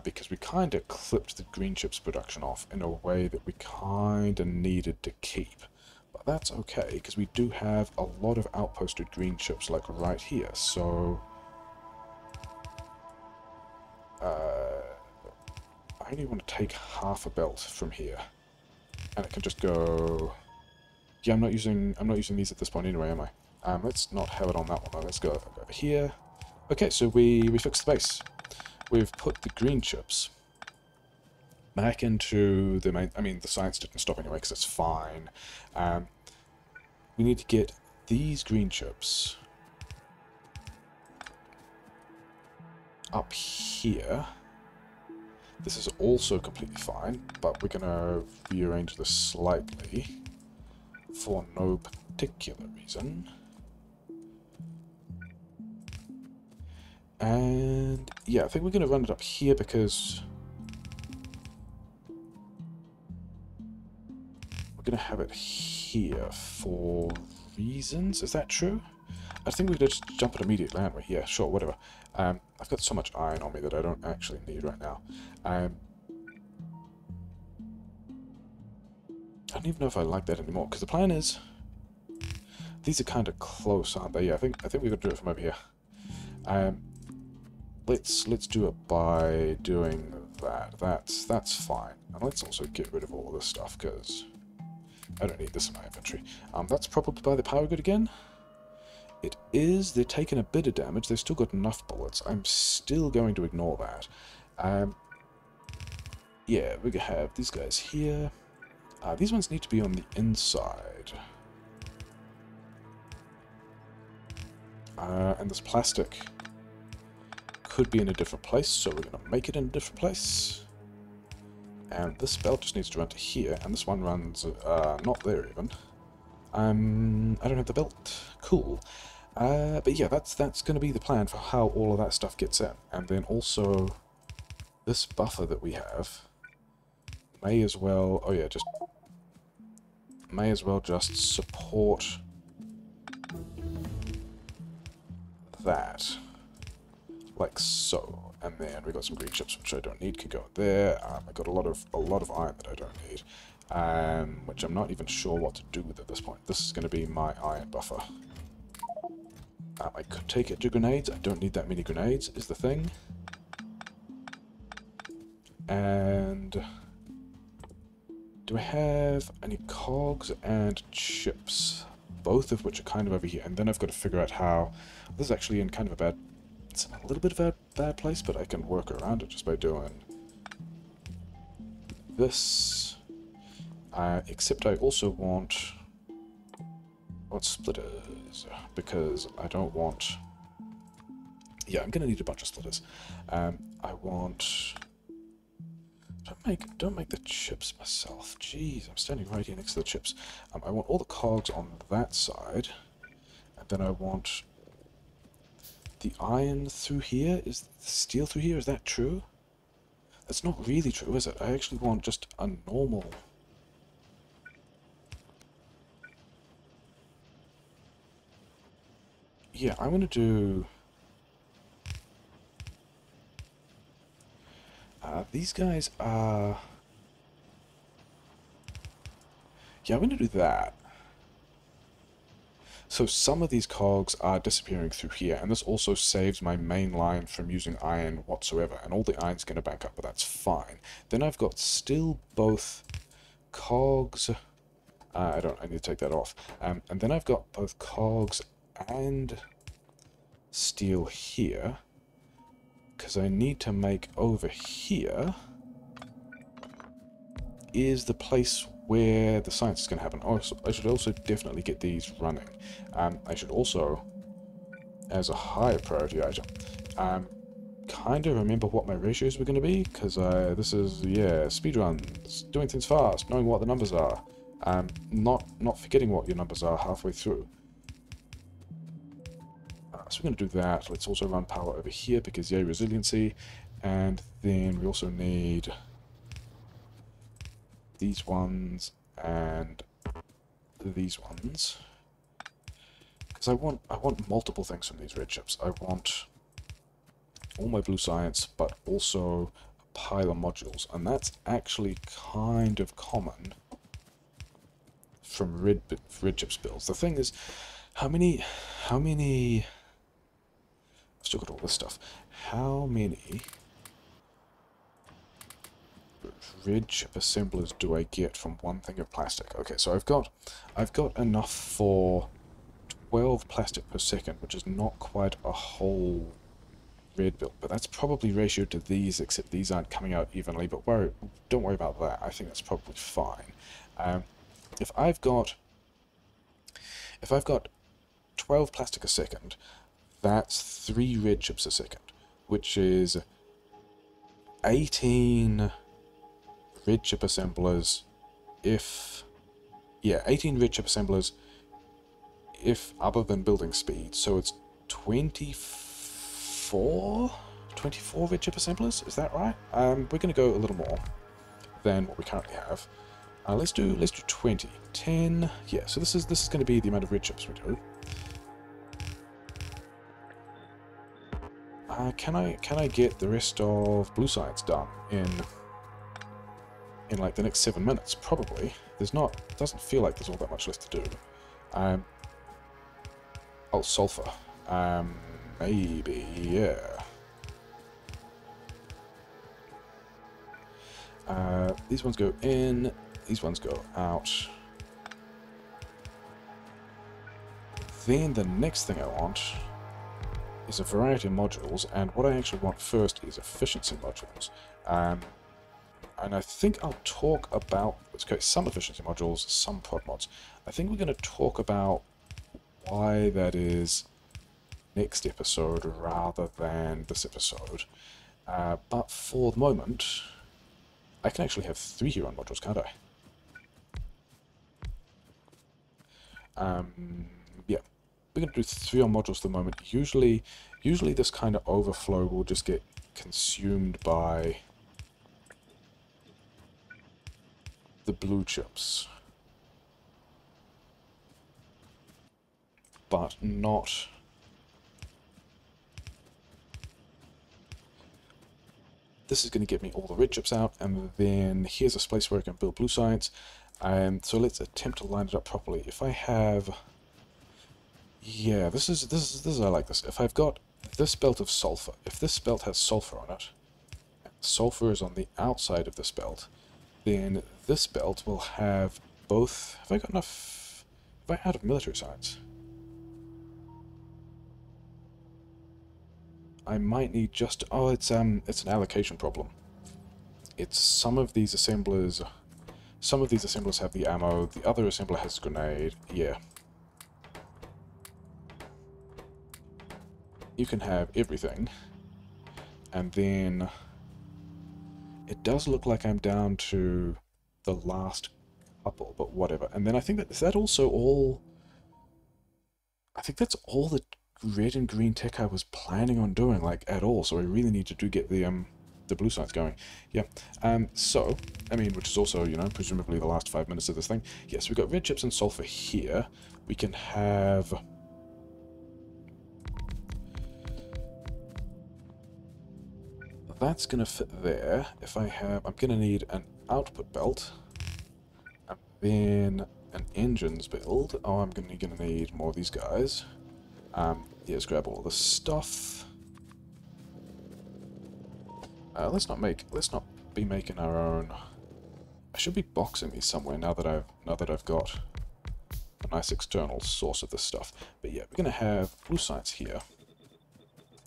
because we kind of clipped the green chips production off in a way that we kind of needed to keep. But that's okay, because we do have a lot of outposted green chips, like right here, so... I only want to take half a belt from here, and it can just go... Yeah, I'm not using these at this point anyway, am I? Let's not have it on that one, though. Let's go over here. Okay, so we fixed the base. We've put the green chips back into the main... I mean, the science didn't stop anyway, because it's fine. We need to get these green chips up here. This is also completely fine, but we're going to rearrange this slightly for no particular reason. And yeah, I think we're going to run it up here because we're going to have it here for reasons. Is that true? I think we could just jump it immediately, aren't we? Yeah, sure, whatever. I've got so much iron on me that I don't actually need right now. I don't even know if I like that anymore, because the plan is... These are kind of close, aren't they? Yeah, I think we could do it from over here. Let's do it by doing that. That's fine. And let's also get rid of all of this stuff, because I don't need this in my inventory. That's probably by the power grid again. It is. They're taking a bit of damage. They've still got enough bullets. I'm still going to ignore that. Yeah, we're going to have these guys here. These ones need to be on the inside. And this plastic could be in a different place, so we're going to make it in a different place. And this belt just needs to run to here, and this one runs not there even. I don't have the belt. Cool. But yeah, that's going to be the plan for how all of that stuff gets in. And then also this buffer that we have may as well, oh yeah, may as well just support that, like so. And then we got some green chips which I don't need, can go there. I got a lot of iron that I don't need, which I'm not even sure what to do with at this point. This is going to be my iron buffer. I could take it to grenades. I don't need that many grenades, is the thing. And do I have any cogs and chips? Both of which are kind of over here. And then I've got to figure out how... This is actually in kind of a bad... It's in a little bit of a bad place, but I can work around it just by doing this. Except I also want splitters, because I don't want... Yeah, I'm going to need a bunch of splitters. I want... Don't make the chips myself. Jeez, I'm standing right here next to the chips. I want all the cogs on that side, and then I want the iron through here. Is the steel through here? Is that true? That's not really true, is it? I actually want just a normal... Yeah, I'm going to do... these guys are... Yeah, I'm going to do that. So some of these cogs are disappearing through here, and this also saves my main line from using iron whatsoever, and all the iron's going to bank up, but that's fine. Then I've got still both cogs... I need to take that off. And then I've got both cogs and steel here, because I need to make over here is the place where the science is going to happen. Oh, so I should also definitely get these running. I should also, as a higher priority item, kind of remember what my ratios were going to be, because this is, yeah, speedruns, doing things fast, knowing what the numbers are, not forgetting what your numbers are halfway through. So we're going to do that. Let's also run power over here because yay, resiliency. And then we also need these ones and these ones. Because I want multiple things from these red chips. I want all my blue science, but also a pile of modules. And that's actually kind of common from red chips builds. The thing is, how many I've still got all this stuff. How many red chip assemblers do I get from one thing of plastic? Okay, so I've got enough for 12 plastic per second, which is not quite a whole red build, but that's probably ratioed to these, except these aren't coming out evenly, but don't worry about that. I think that's probably fine. If I've got 12 plastic a second, that's 3 red chips a second, which is 18 red chip assemblers 18 red chip assemblers if other than building speed. So it's 24 red chip assemblers, is that right? We're going to go a little more than what we currently have. Let's do 20. 10, yeah, so this is going to be the amount of red chips we do. Can I get the rest of blue science done in like the next 7 minutes? Probably. Doesn't feel like there's all that much left to do. Oh, sulfur. Maybe, yeah. These ones go in, these ones go out. Then the next thing I want is a variety of modules, and what I actually want first is efficiency modules. And I think I'll talk about some efficiency modules, some prod mods. I think we're going to talk about why that is next episode rather than this episode. But for the moment, I can actually have 3 Huron modules, can't I? Yeah. We're going to do 3 on modules for the moment. Usually this kind of overflow will just get consumed by the blue chips. But not... This is going to get me all the red chips out, and then here's a place where I can build blue science. So let's attempt to line it up properly. If I have... Yeah, this is I like this. If I've got this belt of sulfur, if this belt has sulfur on it, and sulfur is on the outside of this belt, then this belt will have both... Have I got enough... Have I out of military science? I might need just... Oh, it's an allocation problem. It's some of these assemblers... Some of these assemblers have the ammo, the other assembler has a grenade. Yeah. You can have everything. And then... It does look like I'm down to the last couple, but whatever. And then I think that... Is that also all... I think that's all the red and green tech I was planning on doing, like, at all. So I really need to get the blue science going. Yeah. So, I mean, which is also, you know, presumably the last 5 minutes of this thing. Yes, we've got red chips and sulfur here. We can have... That's going to fit there. If I have... I'm going to need an output belt. And then an engines build. Oh, I'm going to need more of these guys. Yeah, let's grab all the stuff. Let's not be making our own. I should be boxing these somewhere now that I've got a nice external source of this stuff. But yeah, we're gonna have blue science here.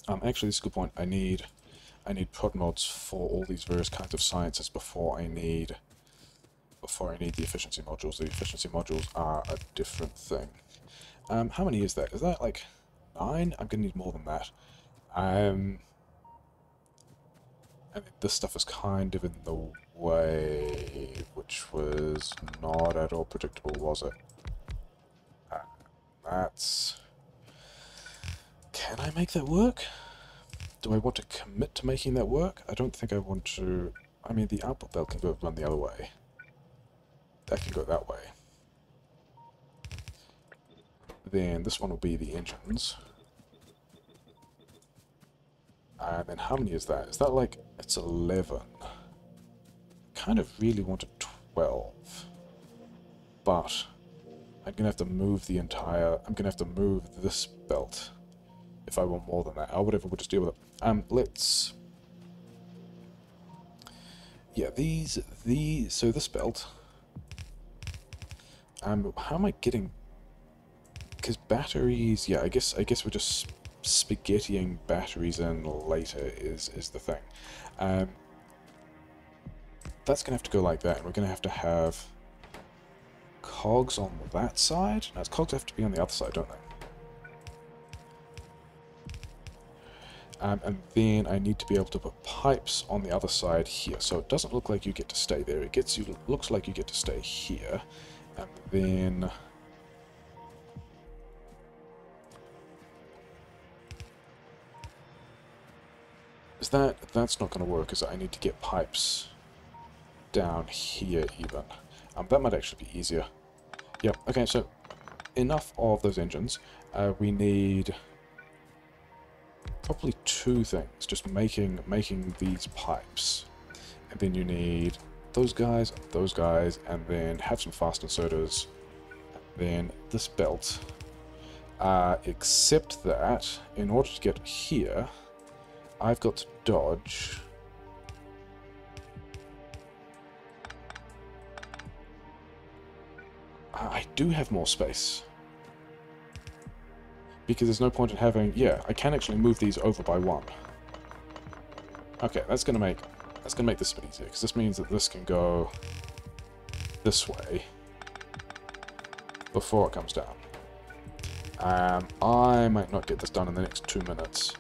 Actually, this is a good point. I need prod mods for all these various kinds of sciences before I need the efficiency modules. The efficiency modules are a different thing. How many is that? Is that like 9? I'm gonna need more than that. I mean, this stuff is kind of in the way, which was not at all predictable, was it? That's... Can I make that work? Do I want to commit to making that work? I don't think I want to... I mean, the output belt can go run the other way. That can go that way. Then this one will be the engines. And then how many is that? Is that like... It's 11. I kind of really wanted 12. But I'm going to have to move the entire... I'm going to have to move this belt if I want more than that. Or whatever, we'll just deal with it. Let's... Yeah, so this belt... how am I getting... Because batteries... Yeah, I guess we're just spaghettiing batteries in later is the thing. That's going to have to go like that, and we're going to have cogs on that side. Now, cogs have to be on the other side, don't they? And then I need to be able to put pipes on the other side here. So it doesn't look like you get to stay there. Looks like you get to stay here. And then... That's not going to work, is it? I need to get pipes down here even. That might actually be easier. Yep, okay, so enough of those engines. We need probably 2 things, just making these pipes. And then you need those guys, and then have some fast inserters, and then this belt. Except that, in order to get here, I've got to dodge. I do have more space. Because there's no point in having... Yeah, I can actually move these over by 1. Okay, that's gonna make this a bit easier, because this means that this can go this way before it comes down. I might not get this done in the next 2 minutes.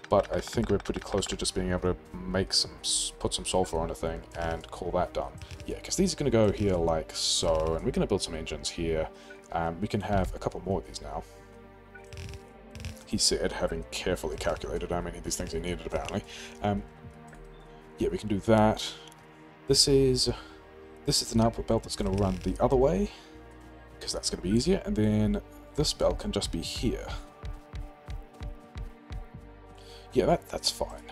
But I think we're pretty close to just being able to put some sulfur on a thing and call that done. Yeah, because these are going to go here like so, and we're going to build some engines here. We can have a couple more of these now. He said, having carefully calculated how many of these things he needed, apparently. Yeah, we can do that. This is... This is an output belt that's going to run the other way, because that's going to be easier, and then this belt can just be here. Yeah, that's fine.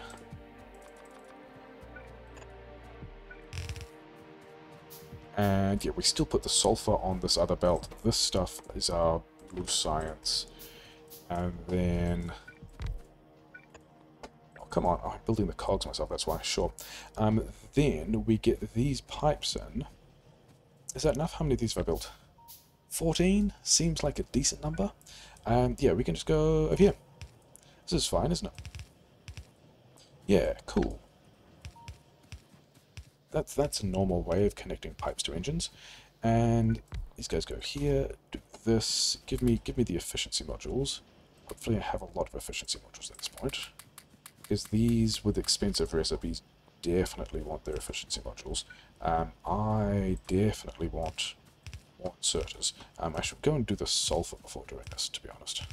And yeah, we still put the sulfur on this other belt. This stuff is our blue science. And then... oh, come on. Oh, I'm building the cogs myself, that's why. Sure. Then we get these pipes in. Is that enough? How many of these have I built? 14? Seems like a decent number. Yeah, we can just go over here. This is fine, isn't it? Yeah, cool. That's a normal way of connecting pipes to engines. And these guys go here, do this, give me the efficiency modules. Hopefully I have a lot of efficiency modules at this point. Because these with expensive recipes definitely want their efficiency modules. I definitely want more inserters. I should go and do the sulfur before doing this, to be honest.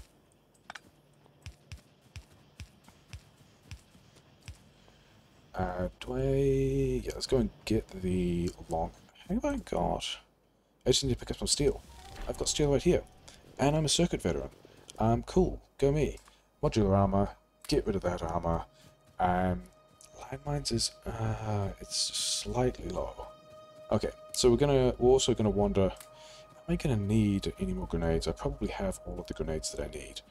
Yeah, let's go and get the long... how have I got? I just need to pick up some steel. I've got steel right here. And I'm a circuit veteran. Cool. Go me. Modular armor. Get rid of that armor. Landmines is... it's slightly low. Okay, so we're also gonna wonder... am I gonna need any more grenades? I probably have all of the grenades that I need.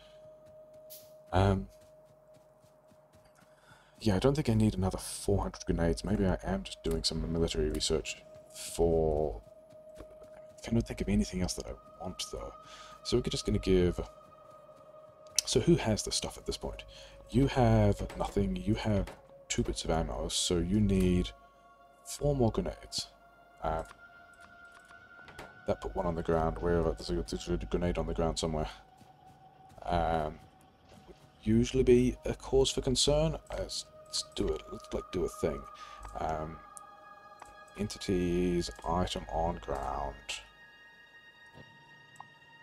Yeah, I don't think I need another 400 grenades. Maybe I am just doing some military research for... I cannot think of anything else that I want, though. So we're just going to give... so who has this stuff at this point? You have nothing. You have 2 bits of ammo, so you need 4 more grenades. That put 1 on the ground. Wherever there's a grenade on the ground somewhere. Usually be a cause for concern. Let's do it. Let's like do a thing. Entities, item on ground.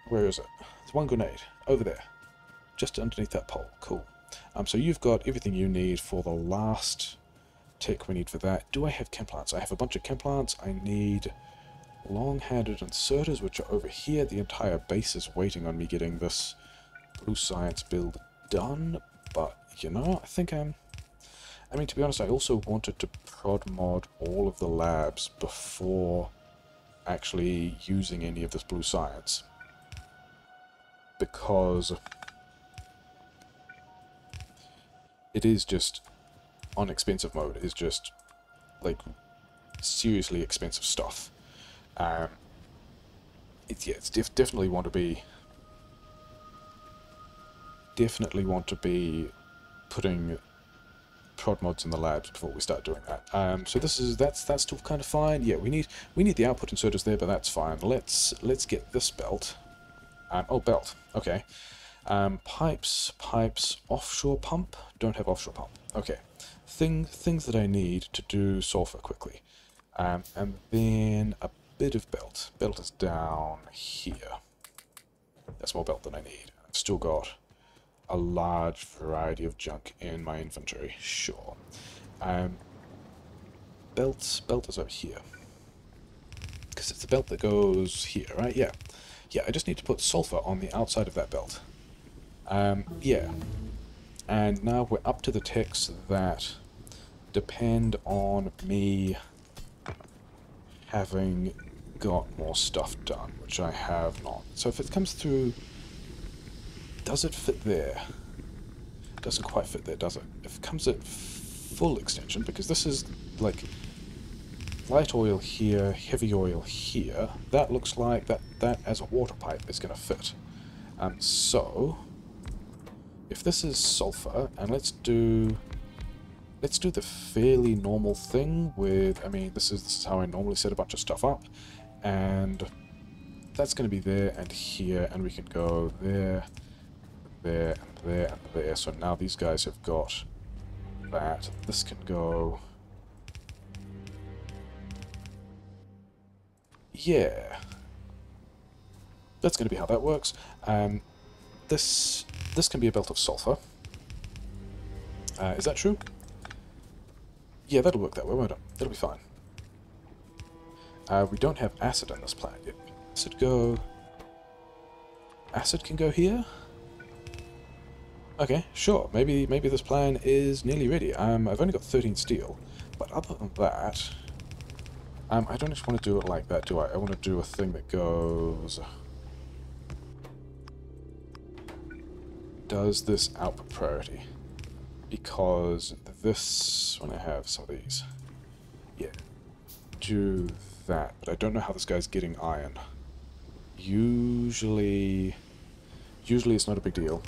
Where is it? There's 1 grenade over there, just underneath that pole. Cool. So you've got everything you need for the last tech we need for that. Do I have chem plants? I have a bunch of chem plants. I need long-handed inserters, which are over here. The entire base is waiting on me getting this blue science build done, but you know, I think I mean, to be honest, I also wanted to prod mod all of the labs before actually using any of this blue science, because it is just, on expensive mode, is just like seriously expensive stuff. It's definitely want to be putting prod mods in the labs before we start doing that. So that's still kind of fine. Yeah, we need the output inserters there, but that's fine. Let's get this belt. Oh, belt. Okay. Pipes, offshore pump. Don't have offshore pump. Okay. Things that I need to do sulfur quickly. And then a bit of belt. Belt is down here. That's more belt than I need. I've still got a large variety of junk in my inventory. Sure. Belt is over here. Because it's the belt that goes here, right? Yeah. Yeah, I just need to put sulfur on the outside of that belt. Yeah. And now we're up to the techs that depend on me having got more stuff done, which I have not. So if it comes through... does it fit there? It doesn't quite fit there, does it? If it comes at full extension, because this is like light oil here, heavy oil here, that looks like that as a water pipe is going to fit. So if this is sulfur, and let's do the fairly normal thing with, I mean, this is how I normally set a bunch of stuff up, and that's going to be there and here, and we can go there, there, and there, and there. So now these guys have got that. This can go... yeah. That's going to be how that works. This can be a belt of sulfur. Is that true? Yeah, that'll work that way, won't it? That'll be fine. We don't have acid in this plant yet. Acid can go here? Okay, sure. Maybe this plan is nearly ready. I've only got 13 steel, but other than that, I don't just want to do it like that, do I? I want to do a thing that goes... Does this output priority? Because this, when I have some of these, yeah, do that. But I don't know how this guy's getting iron. Usually it's not a big deal.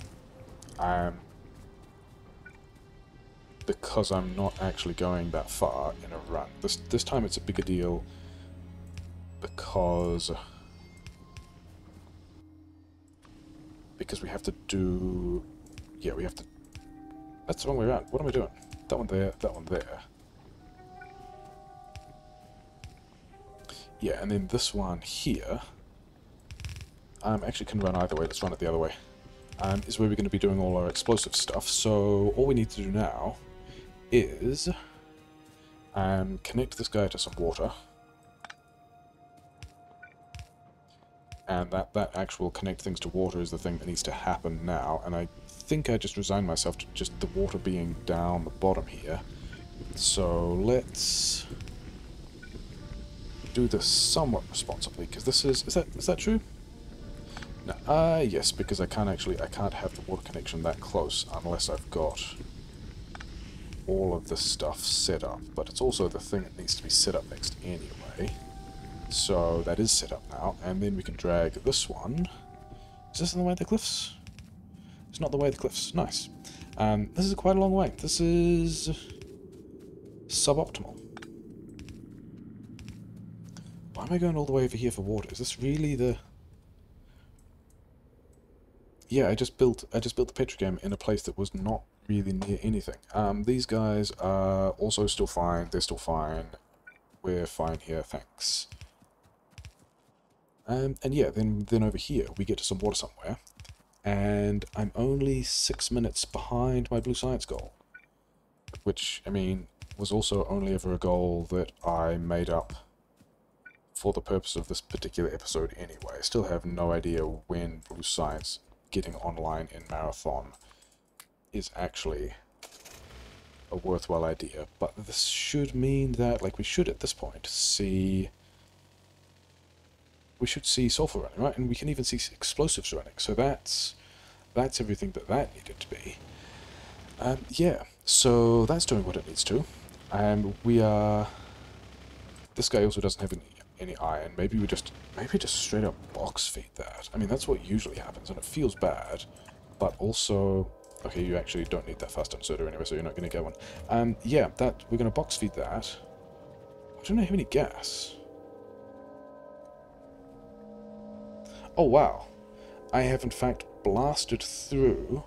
Because I'm not actually going that far in a run. This time it's a bigger deal because we have to do... Yeah, we have to... That's the wrong way around. What am I doing? That one there, that one there. Yeah, and then this one here... actually can run either way. Let's run it the other way. Is where we're going to be doing all our explosive stuff. So all we need to do now is connect this guy to some water. And that actual connect things to water is the thing that needs to happen now. And I think I just resigned myself to just the water being down the bottom here. So let's do this somewhat responsibly, because this is that true? No, yes, because I can't have the water connection that close unless I've got all of this stuff set up. But it's also the thing that needs to be set up next anyway. So that is set up now, and then we can drag this one. Is this in the way of the cliffs? It's not the way of the cliffs. Nice. This is quite a long way. This is suboptimal. Why am I going all the way over here for water? Is this really the... Yeah, I just built the petrochem in a place that was not really near anything. These guys are also still fine. They're still fine. We're fine here, thanks. And yeah, then over here we get to some water somewhere, and I'm only 6 minutes behind my blue science goal, which, I mean, was also only ever a goal that I made up for the purpose of this particular episode anyway. I still have no idea when blue science getting online in Marathon is actually a worthwhile idea, but this should mean that, like, we should at this point see... We should see sulfur running, right? And we can even see explosives running. So that's everything that needed to be. Yeah, so that's doing what it needs to. And we are... This guy also doesn't have any iron. Maybe just straight up box feed that. I mean, that's what usually happens, and it feels bad. But also... Okay, you actually don't need that fast inserter anyway, so you're not going to get one. Yeah, we're going to box feed that. I don't have any gas. Oh wow, I have in fact blasted through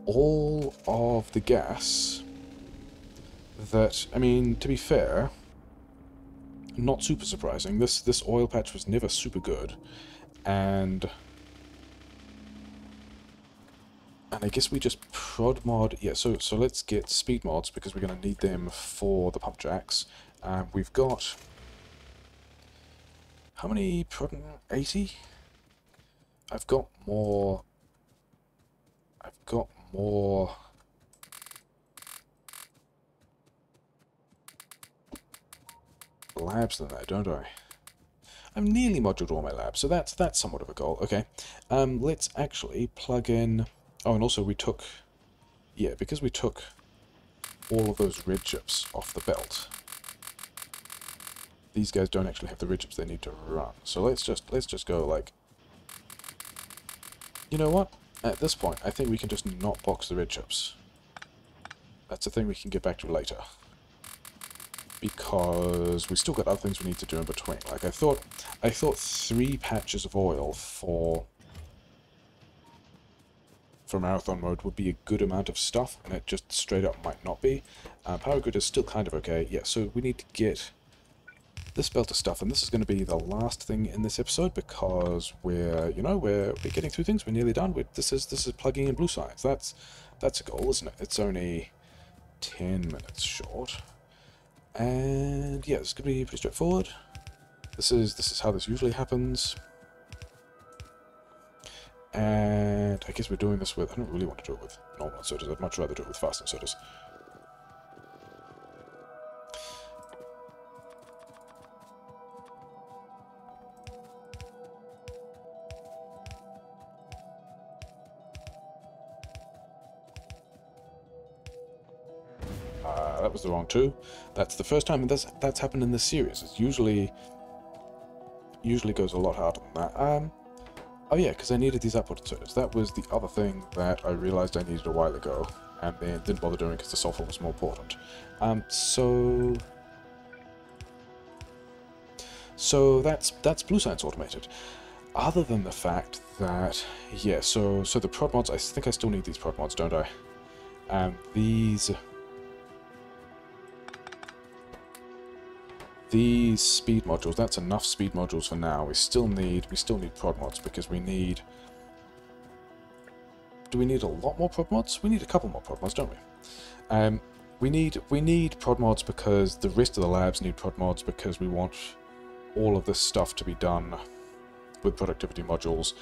all of the gas that, I mean, to be fair, not super surprising. This oil patch was never super good, and I guess we just prod mod, yeah, so let's get speed mods, because we're going to need them for the pump jacks. We've got, how many prod? 80? I've got more labs than that, don't I? I've nearly moduled all my labs, so that's somewhat of a goal. Okay, let's actually plug in... Oh, and also we took... Yeah, because we took all of those red chips off the belt, these guys don't actually have the red chips they need to run. So let's just go like... You know what? At this point, I think we can just not box the red chips. That's a thing we can get back to later. Because we still got other things we need to do in between. Like, I thought 3 patches of oil for marathon mode would be a good amount of stuff, and it just straight up might not be. Power grid is still kind of okay. Yeah, so we need to get this belt of stuff, and this is going to be the last thing in this episode, because we're getting through things. We're nearly done. This is plugging in blue science. That's a goal, isn't it? It's only 10 minutes short, and yeah, it's going to be pretty straightforward. This is how this usually happens. And I guess we're doing this with... I don't really want to do it with normal inserters. I'd much rather do it with fast inserters. That was the wrong two. That's the first time, and that's happened in this series. It usually goes a lot harder than that. Oh yeah, because I needed these output inserters. That was the other thing that I realized I needed a while ago, and then didn't bother doing because the sulfur was more important. So that's Blue Science automated. Other than the fact that, yeah, so the prod mods, I think I still need these prod mods, don't I? These speed modules, that's enough speed modules for now. We still need prod mods because we need... Do we need a lot more prod mods? We need a couple more prod mods, don't we? We need prod mods because the rest of the labs need prod mods because we want all of this stuff to be done with productivity modules,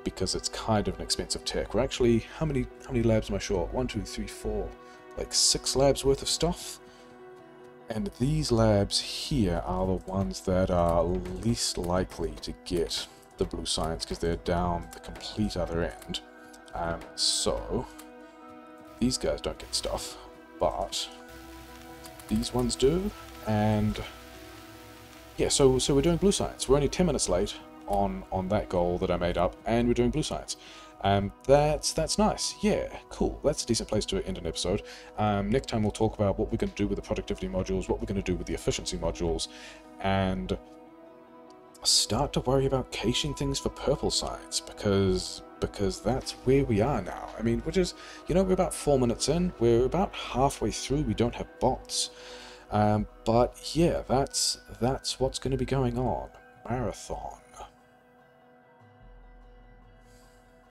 because it's kind of an expensive tech. We're actually, how many labs am I short? 1, 2, 3, 4, like 6 labs worth of stuff. And these labs here are the ones that are least likely to get the Blue Science because they're down the complete other end. So these guys don't get stuff, but these ones do. And yeah, so we're doing Blue Science. We're only 10 minutes late on that goal that I made up, and we're doing Blue Science. That's nice. Yeah, cool. That's a decent place to end an episode. Next time we'll talk about what we're going to do with the productivity modules, what we're going to do with the efficiency modules, and start to worry about caching things for purple science, because that's where we are now. I mean, which is, you know, we're about 4 minutes in, we're about halfway through, we don't have bots. But yeah, that's what's going to be going on. Marathon.